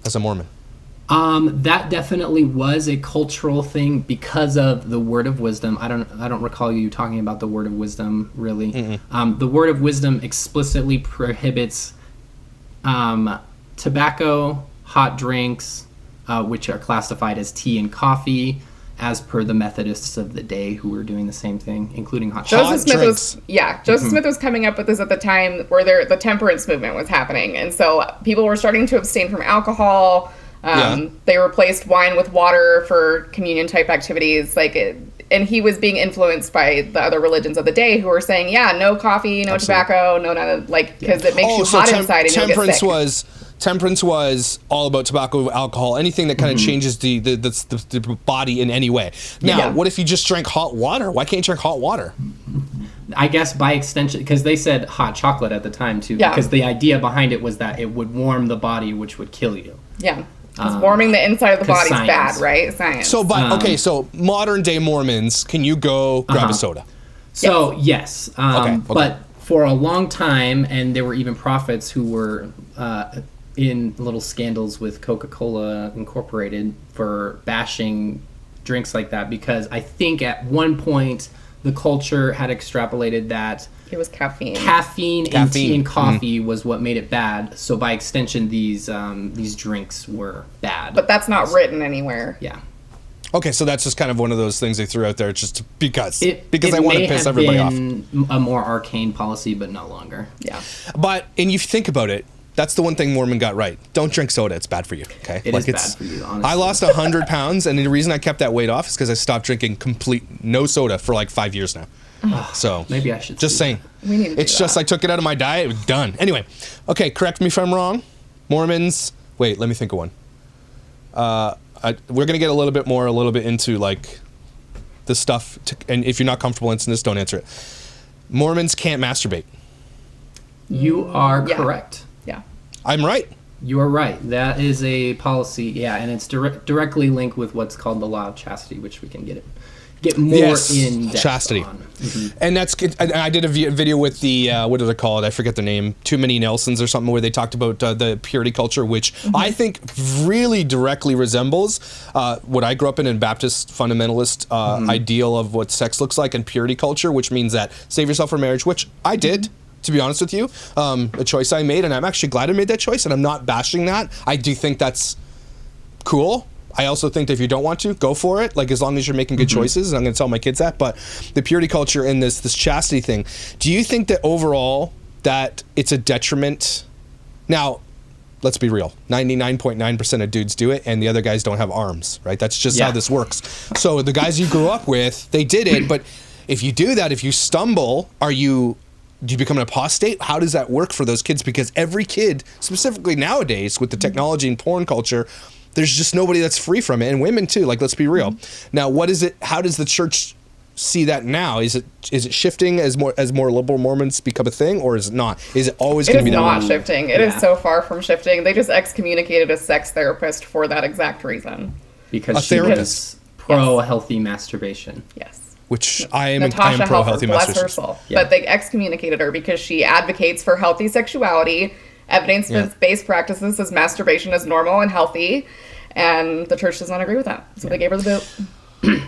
as a Mormon. That definitely was a cultural thing because of the word of wisdom. I don't recall you talking about the word of wisdom really. The word of wisdom explicitly prohibits tobacco, hot drinks, which are classified as tea and coffee, as per the Methodists of the day who were doing the same thing, including hot Joseph drinks. Joseph Smith was coming up with this at the time where the temperance movement was happening, and so people were starting to abstain from alcohol. They replaced wine with water for communion type activities, and he was being influenced by the other religions of the day who were saying, no coffee, no tobacco, no none of because it makes you hot inside and you'll get sick. Temperance was all about tobacco, alcohol, anything that kind of changes the body in any way. Now, what if you just drank hot water? Why can't you drink hot water? I guess by extension, because they said hot chocolate at the time too, because the idea behind it was that it would warm the body, which would kill you. Yeah. Because warming the inside of the body is bad, right? Science. So, so modern day Mormons, can you go grab a soda? So, yes. But for a long time, and there were even prophets who were in little scandals with Coca-Cola Incorporated for bashing drinks like that, because I think at one point the culture had extrapolated that it was caffeine in tea and coffee was what made it bad. So by extension, these drinks were bad. But that's not written anywhere. Yeah. Okay, so that's just kind of one of those things they threw out there just because they want to piss everybody off. A more arcane policy, but no longer. Yeah. But and you think about it, that's the one thing Mormon got right. Don't drink soda; it's bad for you. Okay, it is bad for you. Honestly, I lost 100 pounds, and the reason I kept that weight off is because I stopped drinking no soda for like 5 years now. So maybe I should. Just saying. We need to it's just I took it out of my diet. It was done. Anyway, okay. Correct me if I'm wrong. Mormons. Wait, let me think of one. We're gonna get a little bit into like the stuff. And if you're not comfortable answering this, don't answer it. Mormons can't masturbate. You are correct. Yeah. I'm right. You are right. That is a policy. Yeah, and it's directly linked with what's called the law of chastity, which we can get more in depth chastity on. Mm-hmm. And I did a video with the what do they call it? I forget their name. Too Many Nelsons or something, where they talked about the purity culture, which I think really directly resembles what I grew up in Baptist fundamentalist ideal of what sex looks like in purity culture, which means that save yourself for marriage, which I did. To be honest with you, a choice I made, and I'm actually glad I made that choice, and I'm not bashing that. I do think that's cool. I also think that if you don't want to, go for it. Like, as long as you're making good choices, and I'm going to tell my kids that. But the purity culture and this chastity thing, do you think that overall that it's a detriment? Now, let's be real. 99.9% of dudes do it, and the other guys don't have arms, right? That's just how this works. So the guys you grew up with, they did it, but if you do that, if you stumble, are you Do you become an apostate? How does that work for those kids? Because every kid, specifically nowadays with the technology and porn culture, there's just nobody that's free from it, and women too. Like, let's be real. Now, what is it? How does the church see that now? Is it shifting as more liberal Mormons become a thing, or is it not? Is it always going to be that? It is not shifting. It is so far from shifting. They just excommunicated a sex therapist for that exact reason. Because she was pro healthy masturbation. Yes. Which I am Natasha pro healthy masturbation. Bless her masturbation. soul. Yeah. But they excommunicated her because she advocates for healthy sexuality. Evidence-based practices says masturbation is normal and healthy, and the church does not agree with that. So they gave her the boot.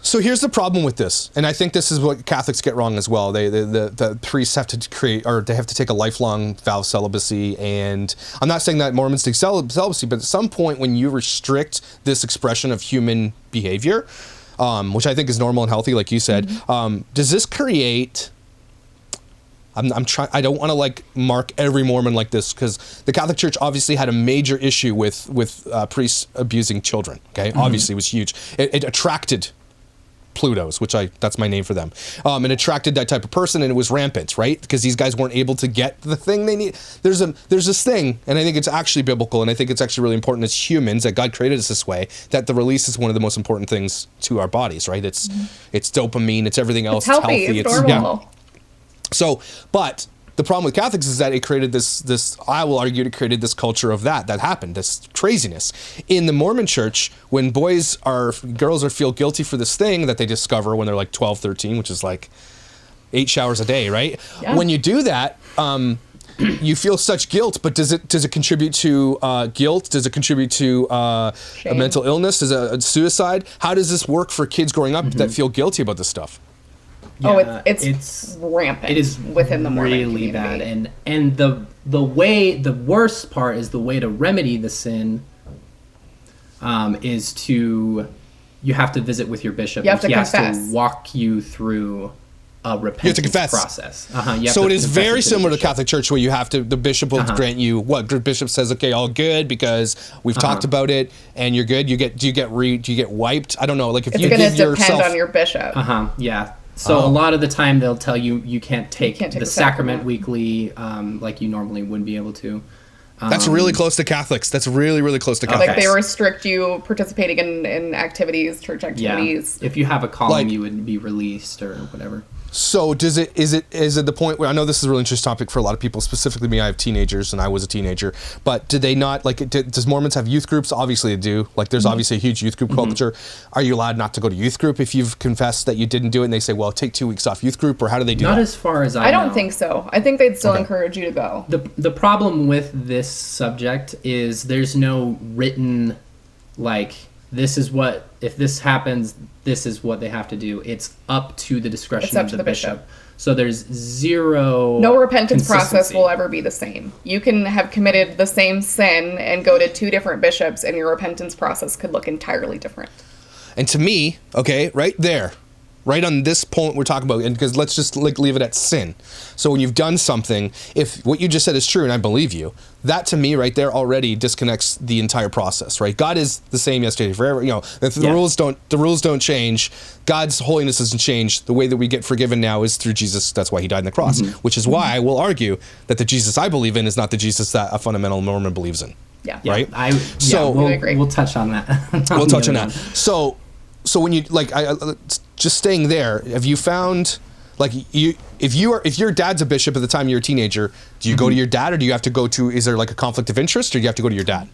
So here's the problem with this, and I think this is what Catholics get wrong as well. The priests have to create, or they have to take a lifelong vow of celibacy. And I'm not saying that Mormons take celibacy, but at some point when you restrict this expression of human behavior, which I think is normal and healthy, like you said, does this create? I'm trying. I don't want to like mark every Mormon like this, because the Catholic Church obviously had a major issue with priests abusing children. Okay, obviously it was huge. It attracted Plutos, that's my name for them. It attracted that type of person, and it was rampant, right? Because these guys weren't able to get the thing they need. There's this thing, and I think it's actually biblical, and I think it's actually really important as humans that God created us this way, that the release is one of the most important things to our bodies, right? It's dopamine, it's everything else. It's healthy. It's normal. Yeah. So, but the problem with Catholics is that it created this, I will argue, it created this culture of that happened, this craziness. In the Mormon church, when girls feel guilty for this thing that they discover when they're like 12, 13, which is like 8 showers a day, right? Yeah. When you do that, you feel such guilt, but does it contribute to guilt? Does it contribute to a mental illness? Does it suicide? How does this work for kids growing up that feel guilty about this stuff? Yeah, it's rampant. It is within the Mormon really community. bad, and the worst part is the way to remedy the sin is you have to visit with your bishop. You have to he confess. has to walk you through a repentance process. So it is very similar to the Catholic Church, where the bishop will grant you what the bishop says. Okay, all good, because we've talked about it, and you're good. Do you get wiped? I don't know. Like if you give yourself, it's going to depend on your bishop. Yeah. So a lot of the time they'll tell you can't take the sacrament weekly like you normally would be able to. That's really close to Catholics. That's really, really close to Catholics. Like they restrict you participating in activities, church activities. Yeah. If you have a calling, you would be released or whatever. So is it the point where, I know this is a really interesting topic for a lot of people, specifically me, I have teenagers and I was a teenager, but do they not, does Mormons have youth groups? Obviously they do. Like there's obviously a huge youth group culture. Are you allowed not to go to youth group if you've confessed that you didn't do it, and they say, well, take 2 weeks off youth group, or how do they do that? Not as far as I know. I don't think so. I think they'd still encourage you to go. The problem with this subject is there's no written, this is what, if this happens, this is what they have to do. It's up to the discretion of the bishop. So there's no repentance process will ever be the same. You can have committed the same sin and go to 2 different bishops, and your repentance process could look entirely different. And to me, okay, right there, right on this point we're talking about, and because let's just leave it at sin. So when you've done something, if what you just said is true, and I believe you, that to me right there already disconnects the entire process, right? God is the same yesterday, forever. The rules don't change. God's holiness doesn't change. The way that we get forgiven now is through Jesus. That's why he died on the cross, which is why I will argue that the Jesus I believe in is not the Jesus that a fundamental Mormon believes in. Yeah. Right? We'll touch on that. We'll touch on that. So when you just staying there, have you found if your dad's a bishop at the time you're a teenager, do you go to your dad, or do you have to go to, is there like a conflict of interest, or do you have to go to your dad?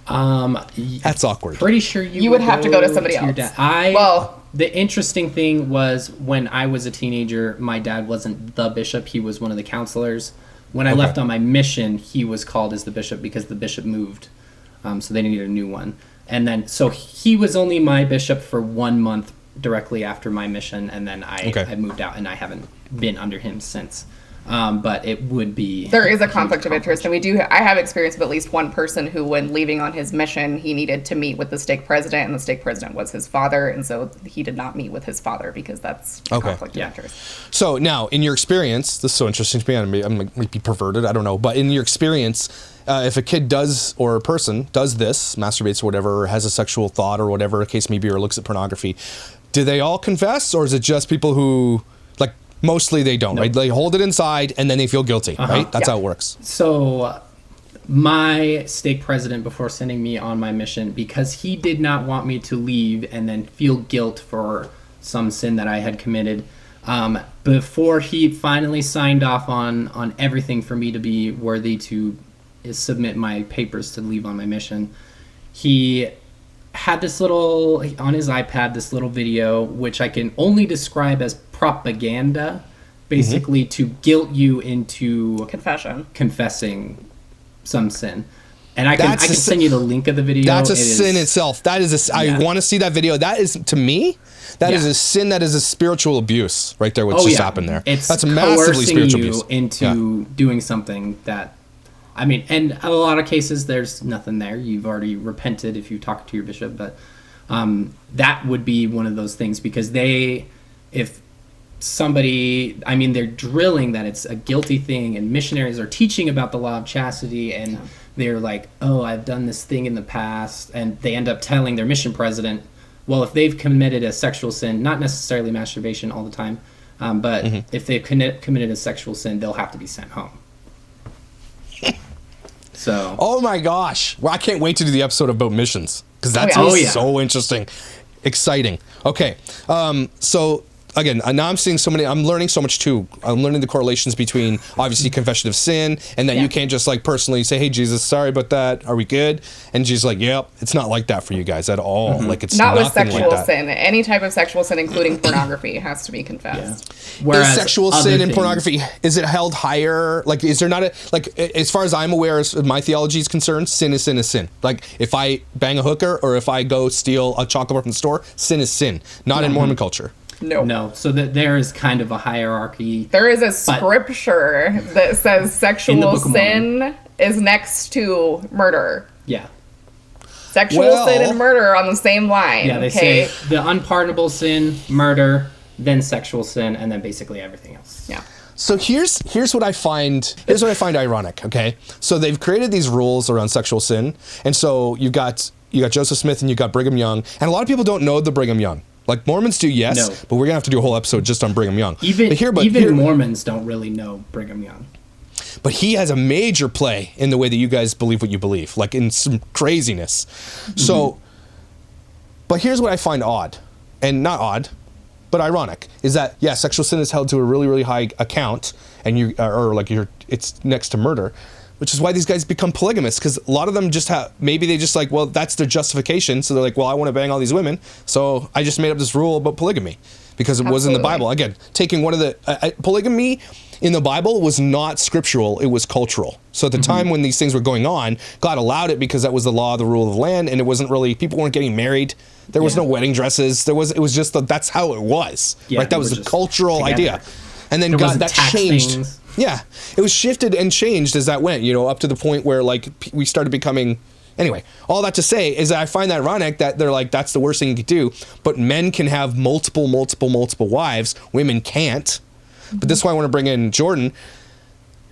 That's awkward. Pretty sure you would have to go to somebody else. The interesting thing was when I was a teenager, my dad wasn't the bishop, he was one of the counselors. When I left on my mission, he was called as the bishop because the bishop moved. So they needed a new one. And then, so he was only my bishop for 1 month directly after my mission, and then I moved out, and I haven't been under him since. But it would be... There is a conflict of interest, and I have experience with at least one person who, when leaving on his mission, he needed to meet with the stake president, and the stake president was his father, and so he did not meet with his father because that's conflict of interest. So now, in your experience, this is so interesting to me, I might be perverted, I don't know, but in your experience... if a kid does, or a person does this, masturbates or whatever, or has a sexual thought or whatever the case may be, or looks at pornography, do they all confess, or is it just people who, Mostly they don't, right? They hold it inside and then they feel guilty, right? That's how it works. So my stake president, before sending me on my mission, because he did not want me to leave and then feel guilt for some sin that I had committed, before he finally signed off on everything for me to be worthy to submit my papers to leave on my mission, he had this little, on his iPad, this little video, which I can only describe as propaganda, basically to guilt you into confessing some sin. And I can send you the link of the video. That's a sin itself. That is I want to see that video. That is, to me, that is a sin. That is a spiritual abuse right there. What's just happened there? That's massively spiritual abuse into doing something that, I mean, and in a lot of cases, there's nothing there. You've already repented if you talk to your bishop, but that would be one of those things, because if somebody, I mean, they're drilling that it's a guilty thing, and missionaries are teaching about the law of chastity, and they're like, oh, I've done this thing in the past, and they end up telling their mission president, well, if they've committed a sexual sin, not necessarily masturbation all the time, but if they've committed a sexual sin, they'll have to be sent home. So. Oh my gosh! Well, I can't wait to do the episode about missions, because that's so interesting, exciting. Okay, so again, now I'm seeing so many. I'm learning so much too. I'm learning the correlations between obviously confession of sin, and then you can't just like personally say, "Hey, Jesus, sorry about that. Are we good?" And Jesus like, "Yep, it's not like that for you guys at all. Like it's not with sexual like sin. Any type of sexual sin, including pornography, has to be confessed." Yeah. Whereas is sexual sin and pornography, is it held higher? Like, is there not as far as I'm aware, as my theology is concerned, sin is sin is sin. Like, if I bang a hooker or if I go steal a chocolate bar from the store, sin is sin. Not in Mormon culture. No. So that there is kind of a hierarchy. There is a scripture that says sexual sin is next to murder. Yeah. Sexual sin and murder are on the same line. Yeah, they say the unpardonable sin, murder, then sexual sin, and then basically everything else. Yeah. So here's what I find ironic, okay? So they've created these rules around sexual sin, and so you got Joseph Smith and you got Brigham Young, and a lot of people don't know the Brigham Young. Like, Mormons do, yes, but we're gonna have to do a whole episode just on Brigham Young. Even Mormons don't really know Brigham Young. But he has a major play in the way that you guys believe what you believe, like in some craziness. So, but here's what I find odd, and not odd, but ironic, is that sexual sin is held to a really, really high account, and it's next to murder, which is why these guys become polygamists, because a lot of them just maybe they just like, well, that's their justification, so they're like, well, I want to bang all these women, so I just made up this rule about polygamy, because it was in the Bible. Again, taking one of the, polygamy in the Bible was not scriptural, it was cultural. So at the time when these things were going on, God allowed it because that was the law, the rule of the land, and it wasn't really, people weren't getting married, there was no wedding dresses, it was just that's how it was, right? That was the cultural idea. And then God, that changed. Things. Yeah, it was shifted and changed as that went, up to the point where like we started becoming. Anyway, all that to say is that I find that ironic that they're like, that's the worst thing you could do, but men can have multiple wives, women can't. But this is why I want to bring in Jordan,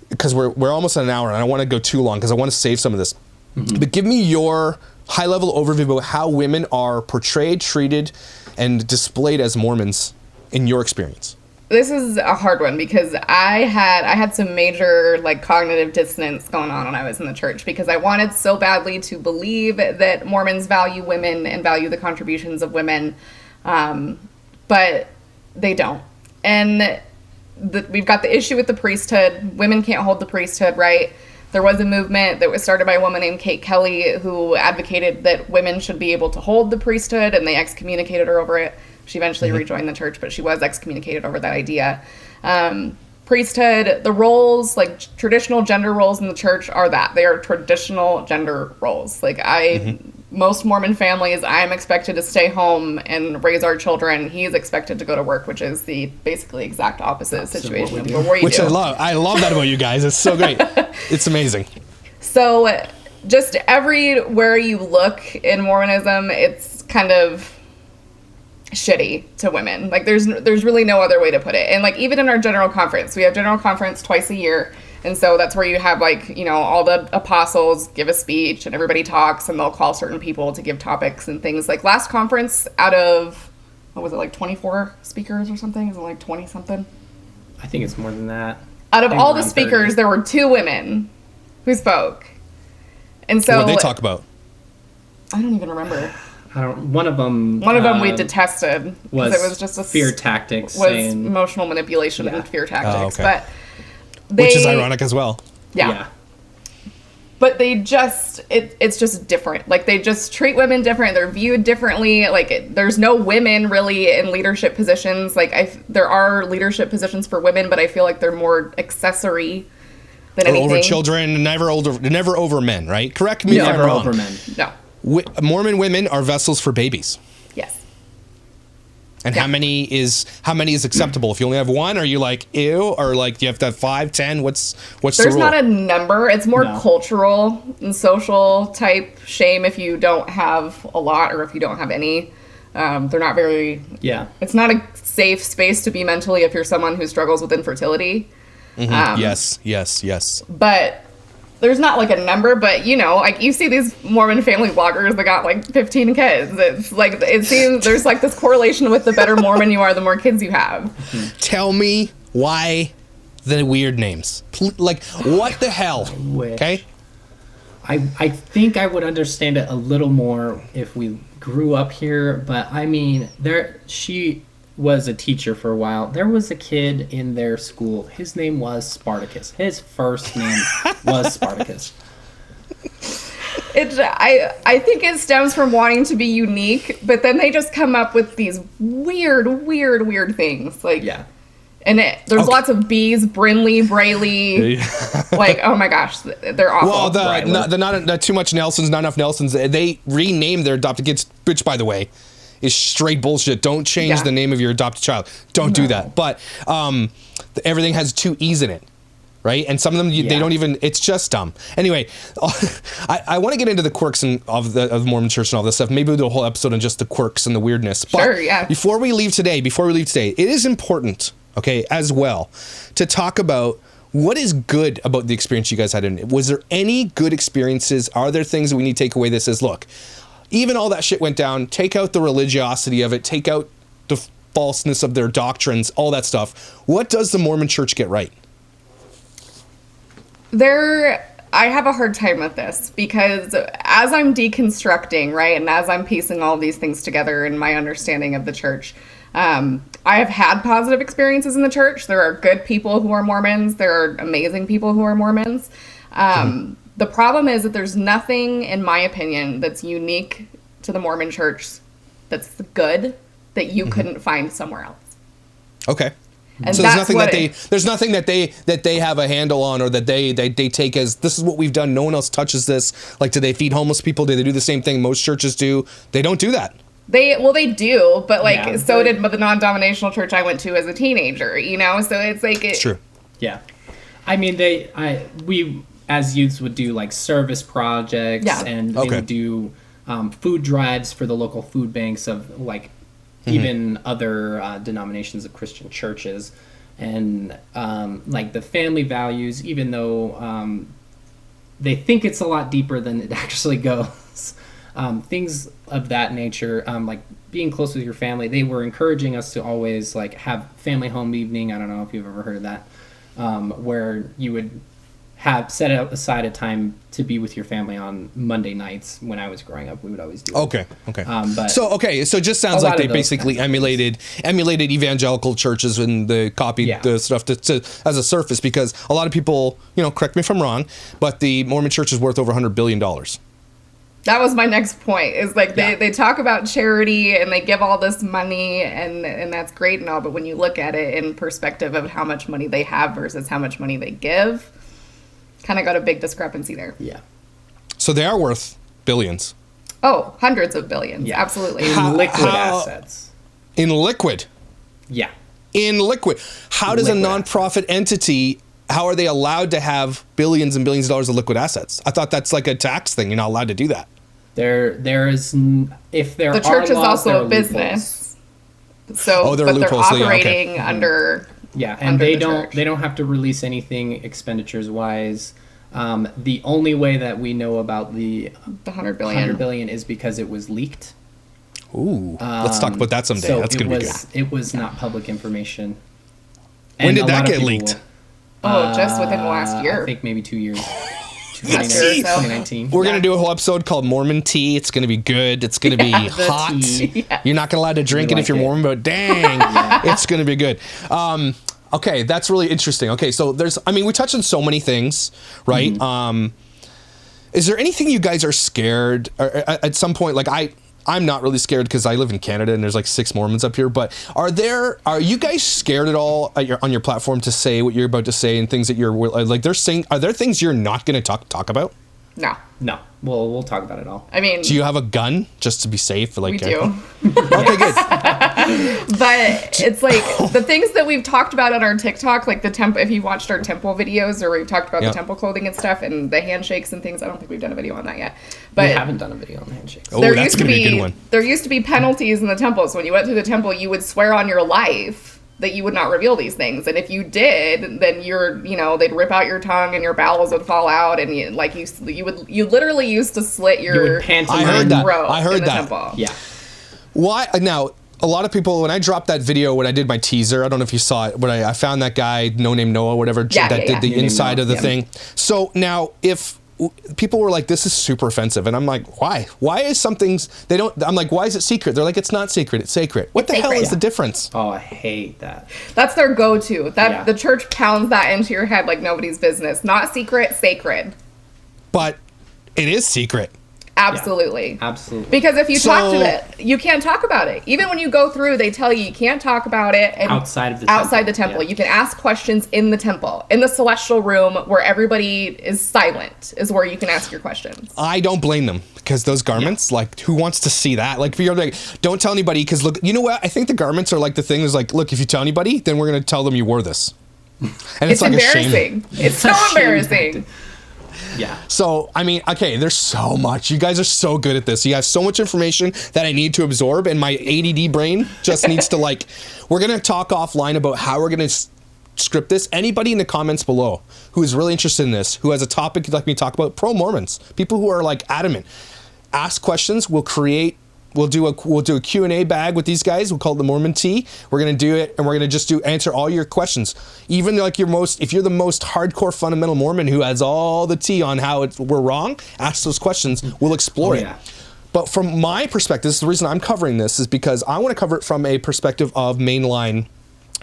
because we're almost at an hour and I don't want to go too long because I want to save some of this. But give me your high-level overview about how women are portrayed, treated, and displayed as Mormons in your experience. This is a hard one because I had some major like cognitive dissonance going on when I was in the church, because I wanted so badly to believe that Mormons value women and value the contributions of women, but they don't. And we've got the issue with the priesthood. Women can't hold the priesthood, right? There was a movement that was started by a woman named Kate Kelly who advocated that women should be able to hold the priesthood, and they excommunicated her over it. She eventually rejoined the church, but she was excommunicated over that idea. Priesthood, the roles, like traditional gender roles in the church are that. They are traditional gender roles. Like most Mormon families, I'm expected to stay home and raise our children. He's expected to go to work, which is the basically exact opposite situation of what we do. Which I love. I love that about you guys. It's so great. It's amazing. So just everywhere you look in Mormonism, it's kind of shitty to women. Like there's really no other way to put it. And like even in our general conference, we have general conference twice a year, and so that's where you have like all the apostles give a speech and everybody talks, and they'll call certain people to give topics and things. Like last conference, out of what was it, like 24 speakers or something? Is it like 20 something? I think it's more than that. Out of I think all the around speakers, 30. there were 2 women who spoke. And so What did they talk about? I don't even remember. One of them We detested because it was just a fear tactics, was saying, emotional manipulation and fear tactics. Oh, okay. But they, Which is ironic as well. Yeah. But they just it's just different. Like they just treat women different. They're viewed differently. Like there's no women really in leadership positions. Like there are leadership positions for women, but I feel like they're more accessory than anything. Over children, never over men, right? Correct me if I'm never wrong. over men. No. Mormon women are vessels for babies. Yes. And how many is acceptable? If you only have one, are you like ew, or like do you have to have 5, 10? What's There's the rule? not a number. It's more No. cultural and social type shame if you don't have a lot or if you don't have any. They're not very. Yeah. It's not a safe space to be mentally if you're someone who struggles with infertility. Yes. But there's not like a number, but you know, like you see these Mormon family bloggers that got like 15 kids. It's like, it seems there's like this correlation with the better Mormon you are, the more kids you have. Tell me why the weird names. Like, what the hell? Okay? I think I would understand it a little more if we grew up here, but I mean, she was a teacher for a while. There was a kid in their school. His name was Spartacus. His first name was Spartacus. I think it stems from wanting to be unique, but then they just come up with these weird things. Like, Yeah. And there's lots of B's, Brinley, Brayley. Like, oh my gosh, they're awful. Well, not too much Nelsons, not enough Nelsons. They renamed their adopted kids, which, by the way, is straight bullshit. Don't change the name of your adopted child. Don't do that. But everything has 2 E's in it, right? And some of them, they don't even, it's just dumb. Anyway, I want to get into the quirks of the Mormon Church and all this stuff. Maybe we'll do a whole episode on just the quirks and the weirdness. But sure, yeah. Before we leave today, it is important, okay, as well, to talk about what is good about the experience you guys had. Was there any good experiences? Are there things that we need to take away that says, look, even all that shit went down, take out the religiosity of it, take out the falseness of their doctrines, all that stuff. What does the Mormon Church get right? I have a hard time with this because as I'm deconstructing, right, and as I'm piecing all these things together in my understanding of the church, I have had positive experiences in the church. There are good people who are Mormons. There are amazing people who are Mormons. The problem is that there's nothing, in my opinion, that's unique to the Mormon church that's good that you couldn't find somewhere else. Okay. And so that's there's nothing that they have a handle on, or that they take as, this is what we've done, no one else touches this. Like, do they feed homeless people? Do they do the same thing most churches do? They don't do that. They do, but like so did the non-denominational church I went to as a teenager, you know? So it's like it's true. Yeah. I mean, we as youths would do like service projects, and they would do food drives for the local food banks of like even other denominations of Christian churches, and like the family values, even though they think it's a lot deeper than it actually goes. Things of that nature, like being close with your family. They were encouraging us to always like have family home evening. I don't know if you've ever heard of that, where you would set aside a time to be with your family on Monday nights. When I was growing up, we would always do that. Okay. But so it just sounds like they basically emulated evangelical churches and they copied the stuff to as a surface, because a lot of people, correct me if I'm wrong, but the Mormon church is worth over $100 billion. That was my next point, is like they talk about charity and they give all this money and that's great and all, but when you look at it in perspective of how much money they have versus how much money they give, kind of got a big discrepancy there. Yeah. So they are worth billions. Oh, hundreds of billions. Yeah. Absolutely. In liquid assets. In liquid? Yeah. In liquid. How does a nonprofit entity, how are they allowed to have billions and billions of dollars of liquid assets? I thought that's like a tax thing. You're not allowed to do that. There is, if there are the church is laws, also a business. So, there are but loopholes, they're operating under. Yeah, and they don't have to release anything expenditures wise. The only way that we know about the $100 billion is because it was leaked. Ooh, let's talk about that someday. So that's gonna be good. It was not public information. When did a that lot of get people leaked? Just within the last year. I think maybe 2 years. Last year or so. 2019. We're going to do a whole episode called Mormon Tea. It's going to be good. It's going to be hot. tea. You're not going to allowed to drink it if you're like it. Mormon, but dang, it's going to be good. Okay, that's really interesting. Okay, so we touched on so many things, right? Is there anything you guys are scared or at some point? Like I'm not really scared because I live in Canada and there's like 6 Mormons up here. But are you guys scared at all on your platform to say what you're about to say and things that you're like? They're saying, are there things you're not going to talk about? No. We'll talk about it all. I mean, Do you have a gun just to be safe? Like we do. Okay, good. But it's like the things that we've talked about on our TikTok, like the temple. If you watched our temple videos, or we've talked about the temple clothing and stuff, and the handshakes and things. I don't think we've done a video on that yet. But We haven't done a video on the handshakes. Oh, that's gonna be a good one. There used to be penalties in the temple. So when you went through the temple, you would swear on your life that you would not reveal these things, and if you did, then they'd rip out your tongue and your bowels would fall out, and you literally used to slit You your would pantomime. I heard that. throat I heard in the that. temple. Yeah. Why now? A lot of people, when I dropped that video, when I did my teaser, I don't know if you saw it, but I found that guy, No Name Noah, whatever, Yeah, that did the No Name inside Noah, of the yeah. thing. So now, if people were like, this is super offensive, and I'm like, why? Why is something, I'm like, why is it secret? They're like, it's not secret, it's sacred. What It's the hell sacred. is the difference? Oh, I hate that. That's their go-to. Yeah. The church pounds that into your head like nobody's business. Not secret, sacred. But it is secret. Absolutely. Absolutely. Because if you talk So- to it, you can't talk about it. Even when you go through, they tell you can't talk about it. And Outside of the temple. yeah. You can ask questions in the temple. In the celestial room where everybody is silent is where you can ask your questions. I don't blame them because those garments, like, who wants to see that? Like, if you're like, don't tell anybody because look, you know what? I think the garments are like the thing is like, look, if you tell anybody, then we're going to tell them you wore this. And It's like a shame. embarrassing. It's so a shame embarrassing. Yeah. So, okay, there's so much. You guys are so good at this. You have so much information that I need to absorb, and my ADD brain just needs to, like, we're going to talk offline about how we're going to script this. Anybody in the comments below who is really interested in this, who has a topic you'd like me to talk about, pro-Mormons, people who are, like, adamant, ask questions. We'll do a Q&A bag with these guys. We'll call it the Mormon Tea. We're going to do it, and we're going to just answer all your questions. Even like if you're the most hardcore fundamental Mormon who has all the tea on how we're wrong, ask those questions. We'll explore it. Yeah. But from my perspective, this is the reason I'm covering this, is because I want to cover it from a perspective of mainline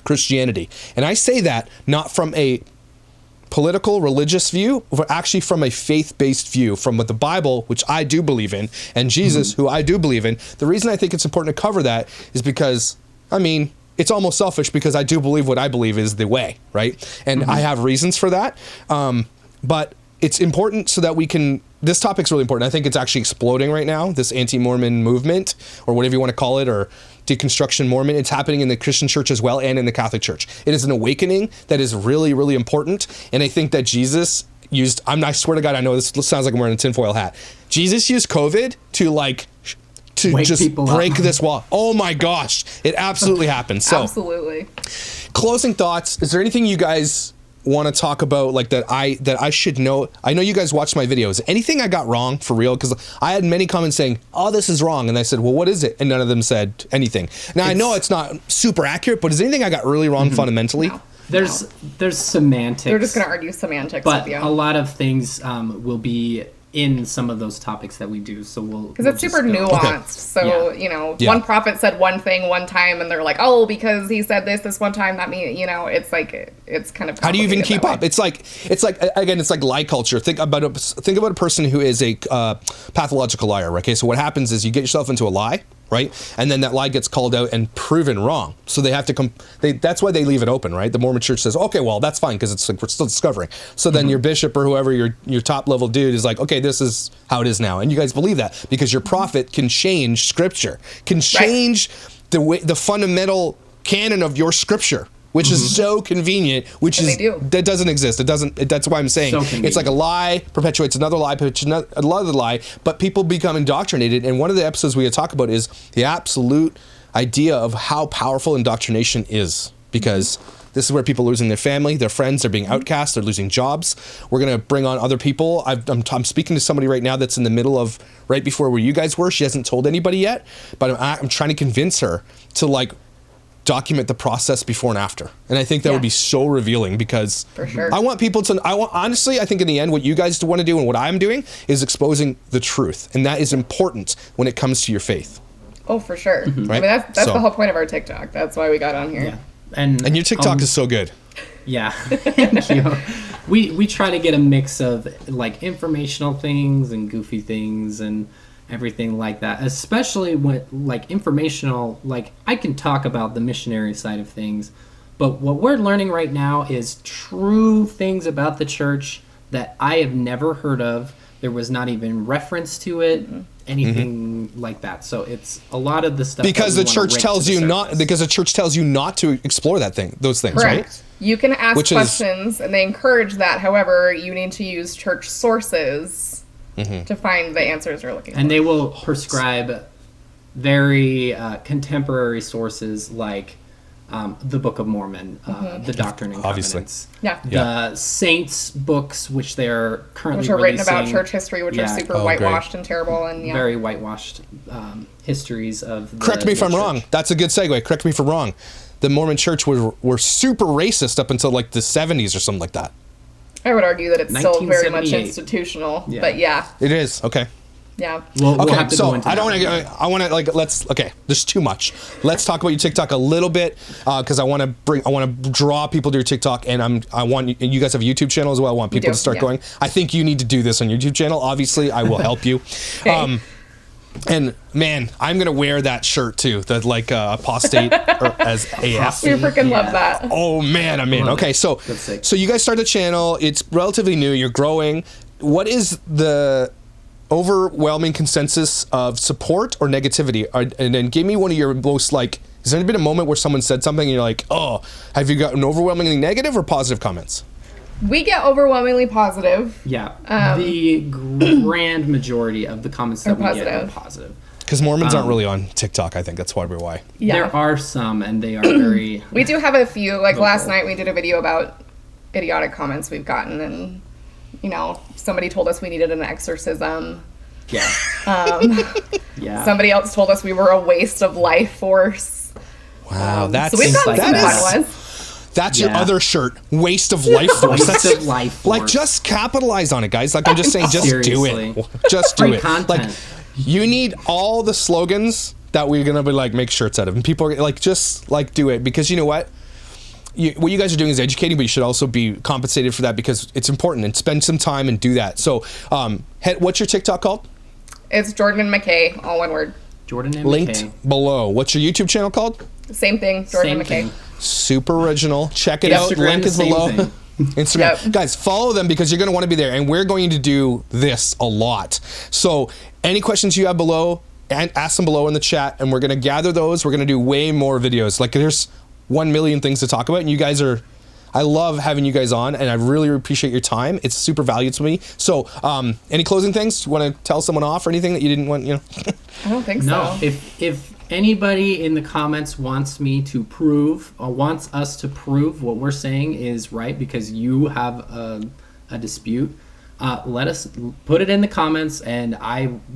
Christianity. And I say that not from a political, religious view, but actually from a faith-based view, from what the Bible, which I do believe in, and Jesus, who I do believe in. The reason I think it's important to cover that is because, it's almost selfish because I do believe what I believe is the way, right? And I have reasons for that. But it's important so that we can, this topic's really important. I think it's actually exploding right now, this anti-Mormon movement, or whatever you want to call it, or deconstruction Mormon. It's happening in the Christian church as well and in the Catholic Church. It is an awakening that is really, really important. And I think that Jesus used, I swear to God, I know this sounds like I'm wearing a tinfoil hat. Jesus used COVID to Wake just people up. break this wall. Oh my gosh, it absolutely happened. So Absolutely. closing thoughts. Is there anything you guys want to talk about, like that I should know? I know you guys watched my videos. Anything I got wrong for real? Because I had many comments saying, oh, this is wrong. And I said, well, what is it? And none of them said anything. Now, I know it's not super accurate, but is there anything I got really wrong fundamentally? No. There's semantics. They're just going to argue semantics but with you. a lot of things will be in some of those topics that we do. So Because it's super nuanced. So, Yeah. one prophet said one thing one time, and they're like, oh, because he said this one time, that means, it's like, it's kind of How do you even complicated keep that up? way. It's like again, it's like lie culture. Think about a person who is a pathological liar. Okay, so what happens is you get yourself into a lie, right? And then that lie gets called out and proven wrong. So they have to that's why they leave it open, right? The Mormon Church says, okay, well, that's fine because it's like we're still discovering. So then your bishop or whoever your top level dude is like, okay, this is how it is now, and you guys believe that because your prophet can change scripture, can change the fundamental canon of your scripture, which is so convenient, that doesn't exist. That's why I'm saying So it's like a lie perpetuates another lie, another lie, but people become indoctrinated. And one of the episodes we talk about is the absolute idea of how powerful indoctrination is, because this is where people are losing their family, their friends, they're being outcast, they're losing jobs. We're going to bring on other people. I'm speaking to somebody right now that's in the middle of right before where you guys were. She hasn't told anybody yet, but I'm trying to convince her to document the process before and after. And I think that would be so revealing, because For sure. I want people to, honestly, I think in the end, what you guys want to do and what I'm doing is exposing the truth. And that is important when it comes to your faith. Oh, for sure. Right? I mean, that's the whole point of our TikTok. That's why we got on here. Yeah. And your TikTok is so good. Yeah, thank you. We try to get a mix of like informational things and goofy things and everything like that. Especially when like informational, like I can talk about the missionary side of things, but what we're learning right now is true things about the church that I have never heard of. There was not even reference to it, anything like that. So it's a lot of the stuff Because that the church tells you not. Because the church tells you not to explore those things, Correct. right? You can ask questions, and they encourage that. However, you need to use church sources to find the answers you're looking for. And they will prescribe very contemporary sources like the Book of Mormon, the Doctrine and Obviously. Covenants, Yeah. the Saints books, which they're currently Which are written releasing, about church history, which are super whitewashed and terrible, and very whitewashed histories of the, Correct me if I'm church. wrong. That's a good segue. Correct me if I'm wrong. The Mormon church were super racist up until like the 70s or something like that. I would argue that it's still very much 1978. institutional. Yeah. But yeah. It is. Okay. Yeah. We'll Okay, have to so go into I don't that. want to. I want to like okay. There's too much. Let's talk about your TikTok a little bit because I want to draw people to your TikTok, and I want you guys have a YouTube channel as well. I want people do, to start yeah. going. I think you need to do this on your YouTube channel. Obviously, I will help you. Okay. And man, I'm gonna wear that shirt too. That like apostate or as AF. We freaking love that. Oh man, I'm in. Love Okay, it. so That's sick. so you guys started the channel. It's relatively new. You're growing. What is the overwhelming consensus of support or negativity? And then give me one of your most like. Has there been a moment where someone said something and you're like, oh, have you gotten overwhelmingly negative or positive comments? We get overwhelmingly positive. Yeah, the grand majority of the comments that we get are positive. Because Mormons aren't really on TikTok. I think that's probably why. Yeah. There are some, and they are very. We do have a few. Like last vocal. night, we did a video about idiotic comments we've gotten, and somebody told us we needed an exorcism. Yeah. Yeah. Somebody else told us we were a waste of life force. Wow, that's So we've gotten like some that. fun ones. That's your Yeah. other shirt. Waste of life force. Waste That's of life force. Like, just capitalize on it, guys. Like, I'm just saying, just do Seriously. it. Just do Free it. content. Like, you need all the slogans that we're gonna be like make shirts out of, and people are like, just like do it, because you know what. What you guys are doing is educating, but you should also be compensated for that because it's important, and spend some time and do that. So, what's your TikTok called? It's Jordan and McKay, all one word. Jordan and Linked McKay. below. What's your YouTube channel called? Same thing, Jordan Same and McKay. thing. Super original. Check it out. Instagram, Link the is same below. thing. Instagram. Yep. Guys, follow them because you're going to want to be there. And we're going to do this a lot. So any questions you have below, and ask them below in the chat. And we're going to gather those. We're going to do way more videos. Like there's 1 million things to talk about. And you guys are, I love having you guys on. And I really appreciate your time. It's super valuable to me. So any closing things? You want to tell someone off or anything that you didn't want, I don't think No, so. if anybody in the comments wants me to prove or wants us to prove what we're saying is right because you have a dispute, let us put it in the comments, and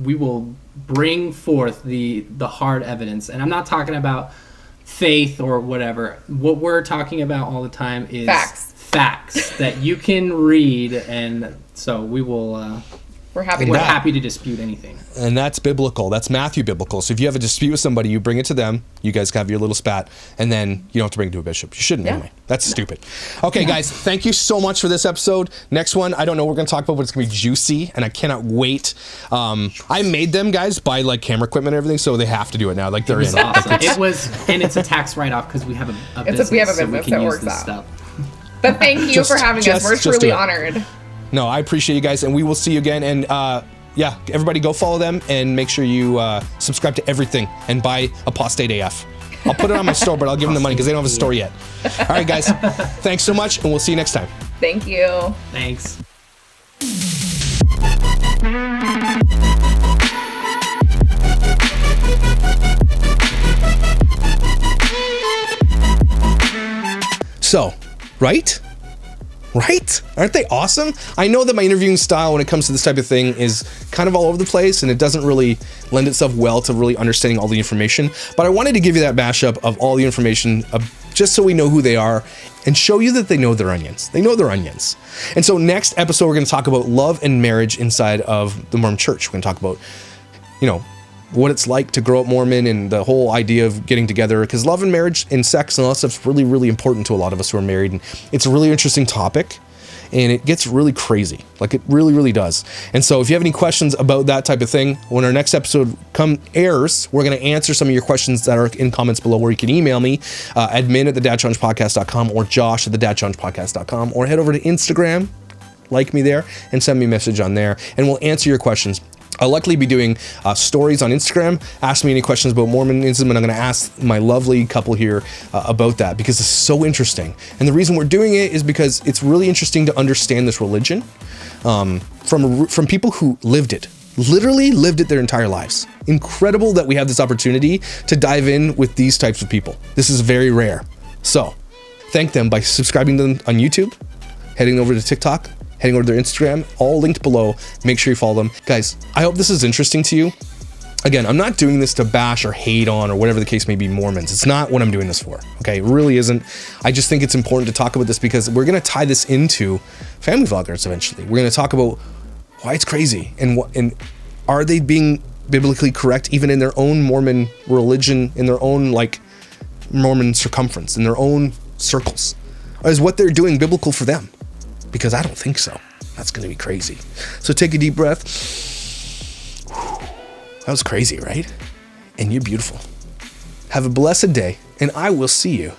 we will bring forth the hard evidence. And I'm not talking about faith or whatever. What we're talking about all the time is facts that you can read, and so we will. We're happy We're to happy to dispute anything. And that's biblical. That's Matthew biblical. So if you have a dispute with somebody, you bring it to them. You guys have your little spat, and then you don't have to bring it to a bishop. You shouldn't anyway. That's stupid. Okay, guys, thank you so much for this episode. Next one, I don't know what we're going to talk about, but it's going to be juicy, and I cannot wait. I made them, guys, buy like camera equipment and everything, so they have to do it now. Like they're in. It's awesome. It was, and it's a tax write-off because we have a business. we have a so business we can that use works this out. stuff. But thank you for having us. We're just do truly it. honored. No, I appreciate you guys, and we will see you again. And yeah, everybody go follow them and make sure you subscribe to everything and buy Apostate AF. I'll put it on my store, but I'll give them the money because they don't have a store yet. All right, guys. Thanks so much, and we'll see you next time. Thank you. Thanks. So, right? Right? Aren't they awesome? I know that my interviewing style when it comes to this type of thing is kind of all over the place, and it doesn't really lend itself well to really understanding all the information, but I wanted to give you that mashup of all the information just so we know who they are and show you that they know their onions. They know their onions. And so next episode, we're going to talk about love and marriage inside of the Mormon church. We're going to talk about, you know, what it's like to grow up Mormon and the whole idea of getting together, because love and marriage and sex and all that stuff's really, really important to a lot of us who are married. And it's a really interesting topic, and it gets really crazy. Like, it really, really does. And so if you have any questions about that type of thing, when our next episode airs, we're going to answer some of your questions that are in comments below, where you can email me, admin@thedadchallengepodcast.com or josh@thedadchallengepodcast.com, or head over to Instagram, like me there, and send me a message on there, and we'll answer your questions. I'll likely be doing stories on Instagram. Ask me any questions about Mormonism, and I'm going to ask my lovely couple here about that, because it's so interesting. And the reason we're doing it is because it's really interesting to understand this religion from people who lived it, literally lived it their entire lives. Incredible that we have this opportunity to dive in with these types of people. This is very rare. So thank them by subscribing to them on YouTube, heading over to TikTok, heading over to their Instagram, all linked below. Make sure you follow them. Guys, I hope this is interesting to you. Again, I'm not doing this to bash or hate on or whatever the case may be Mormons. It's not what I'm doing this for, okay? It really isn't. I just think it's important to talk about this because we're going to tie this into family vloggers eventually. We're going to talk about why it's crazy and are they being biblically correct even in their own Mormon religion, in their own like Mormon circumference, in their own circles. Or is what they're doing biblical for them? Because I don't think so. That's going to be crazy. So take a deep breath. That was crazy, right? And you're beautiful. Have a blessed day, and I will see you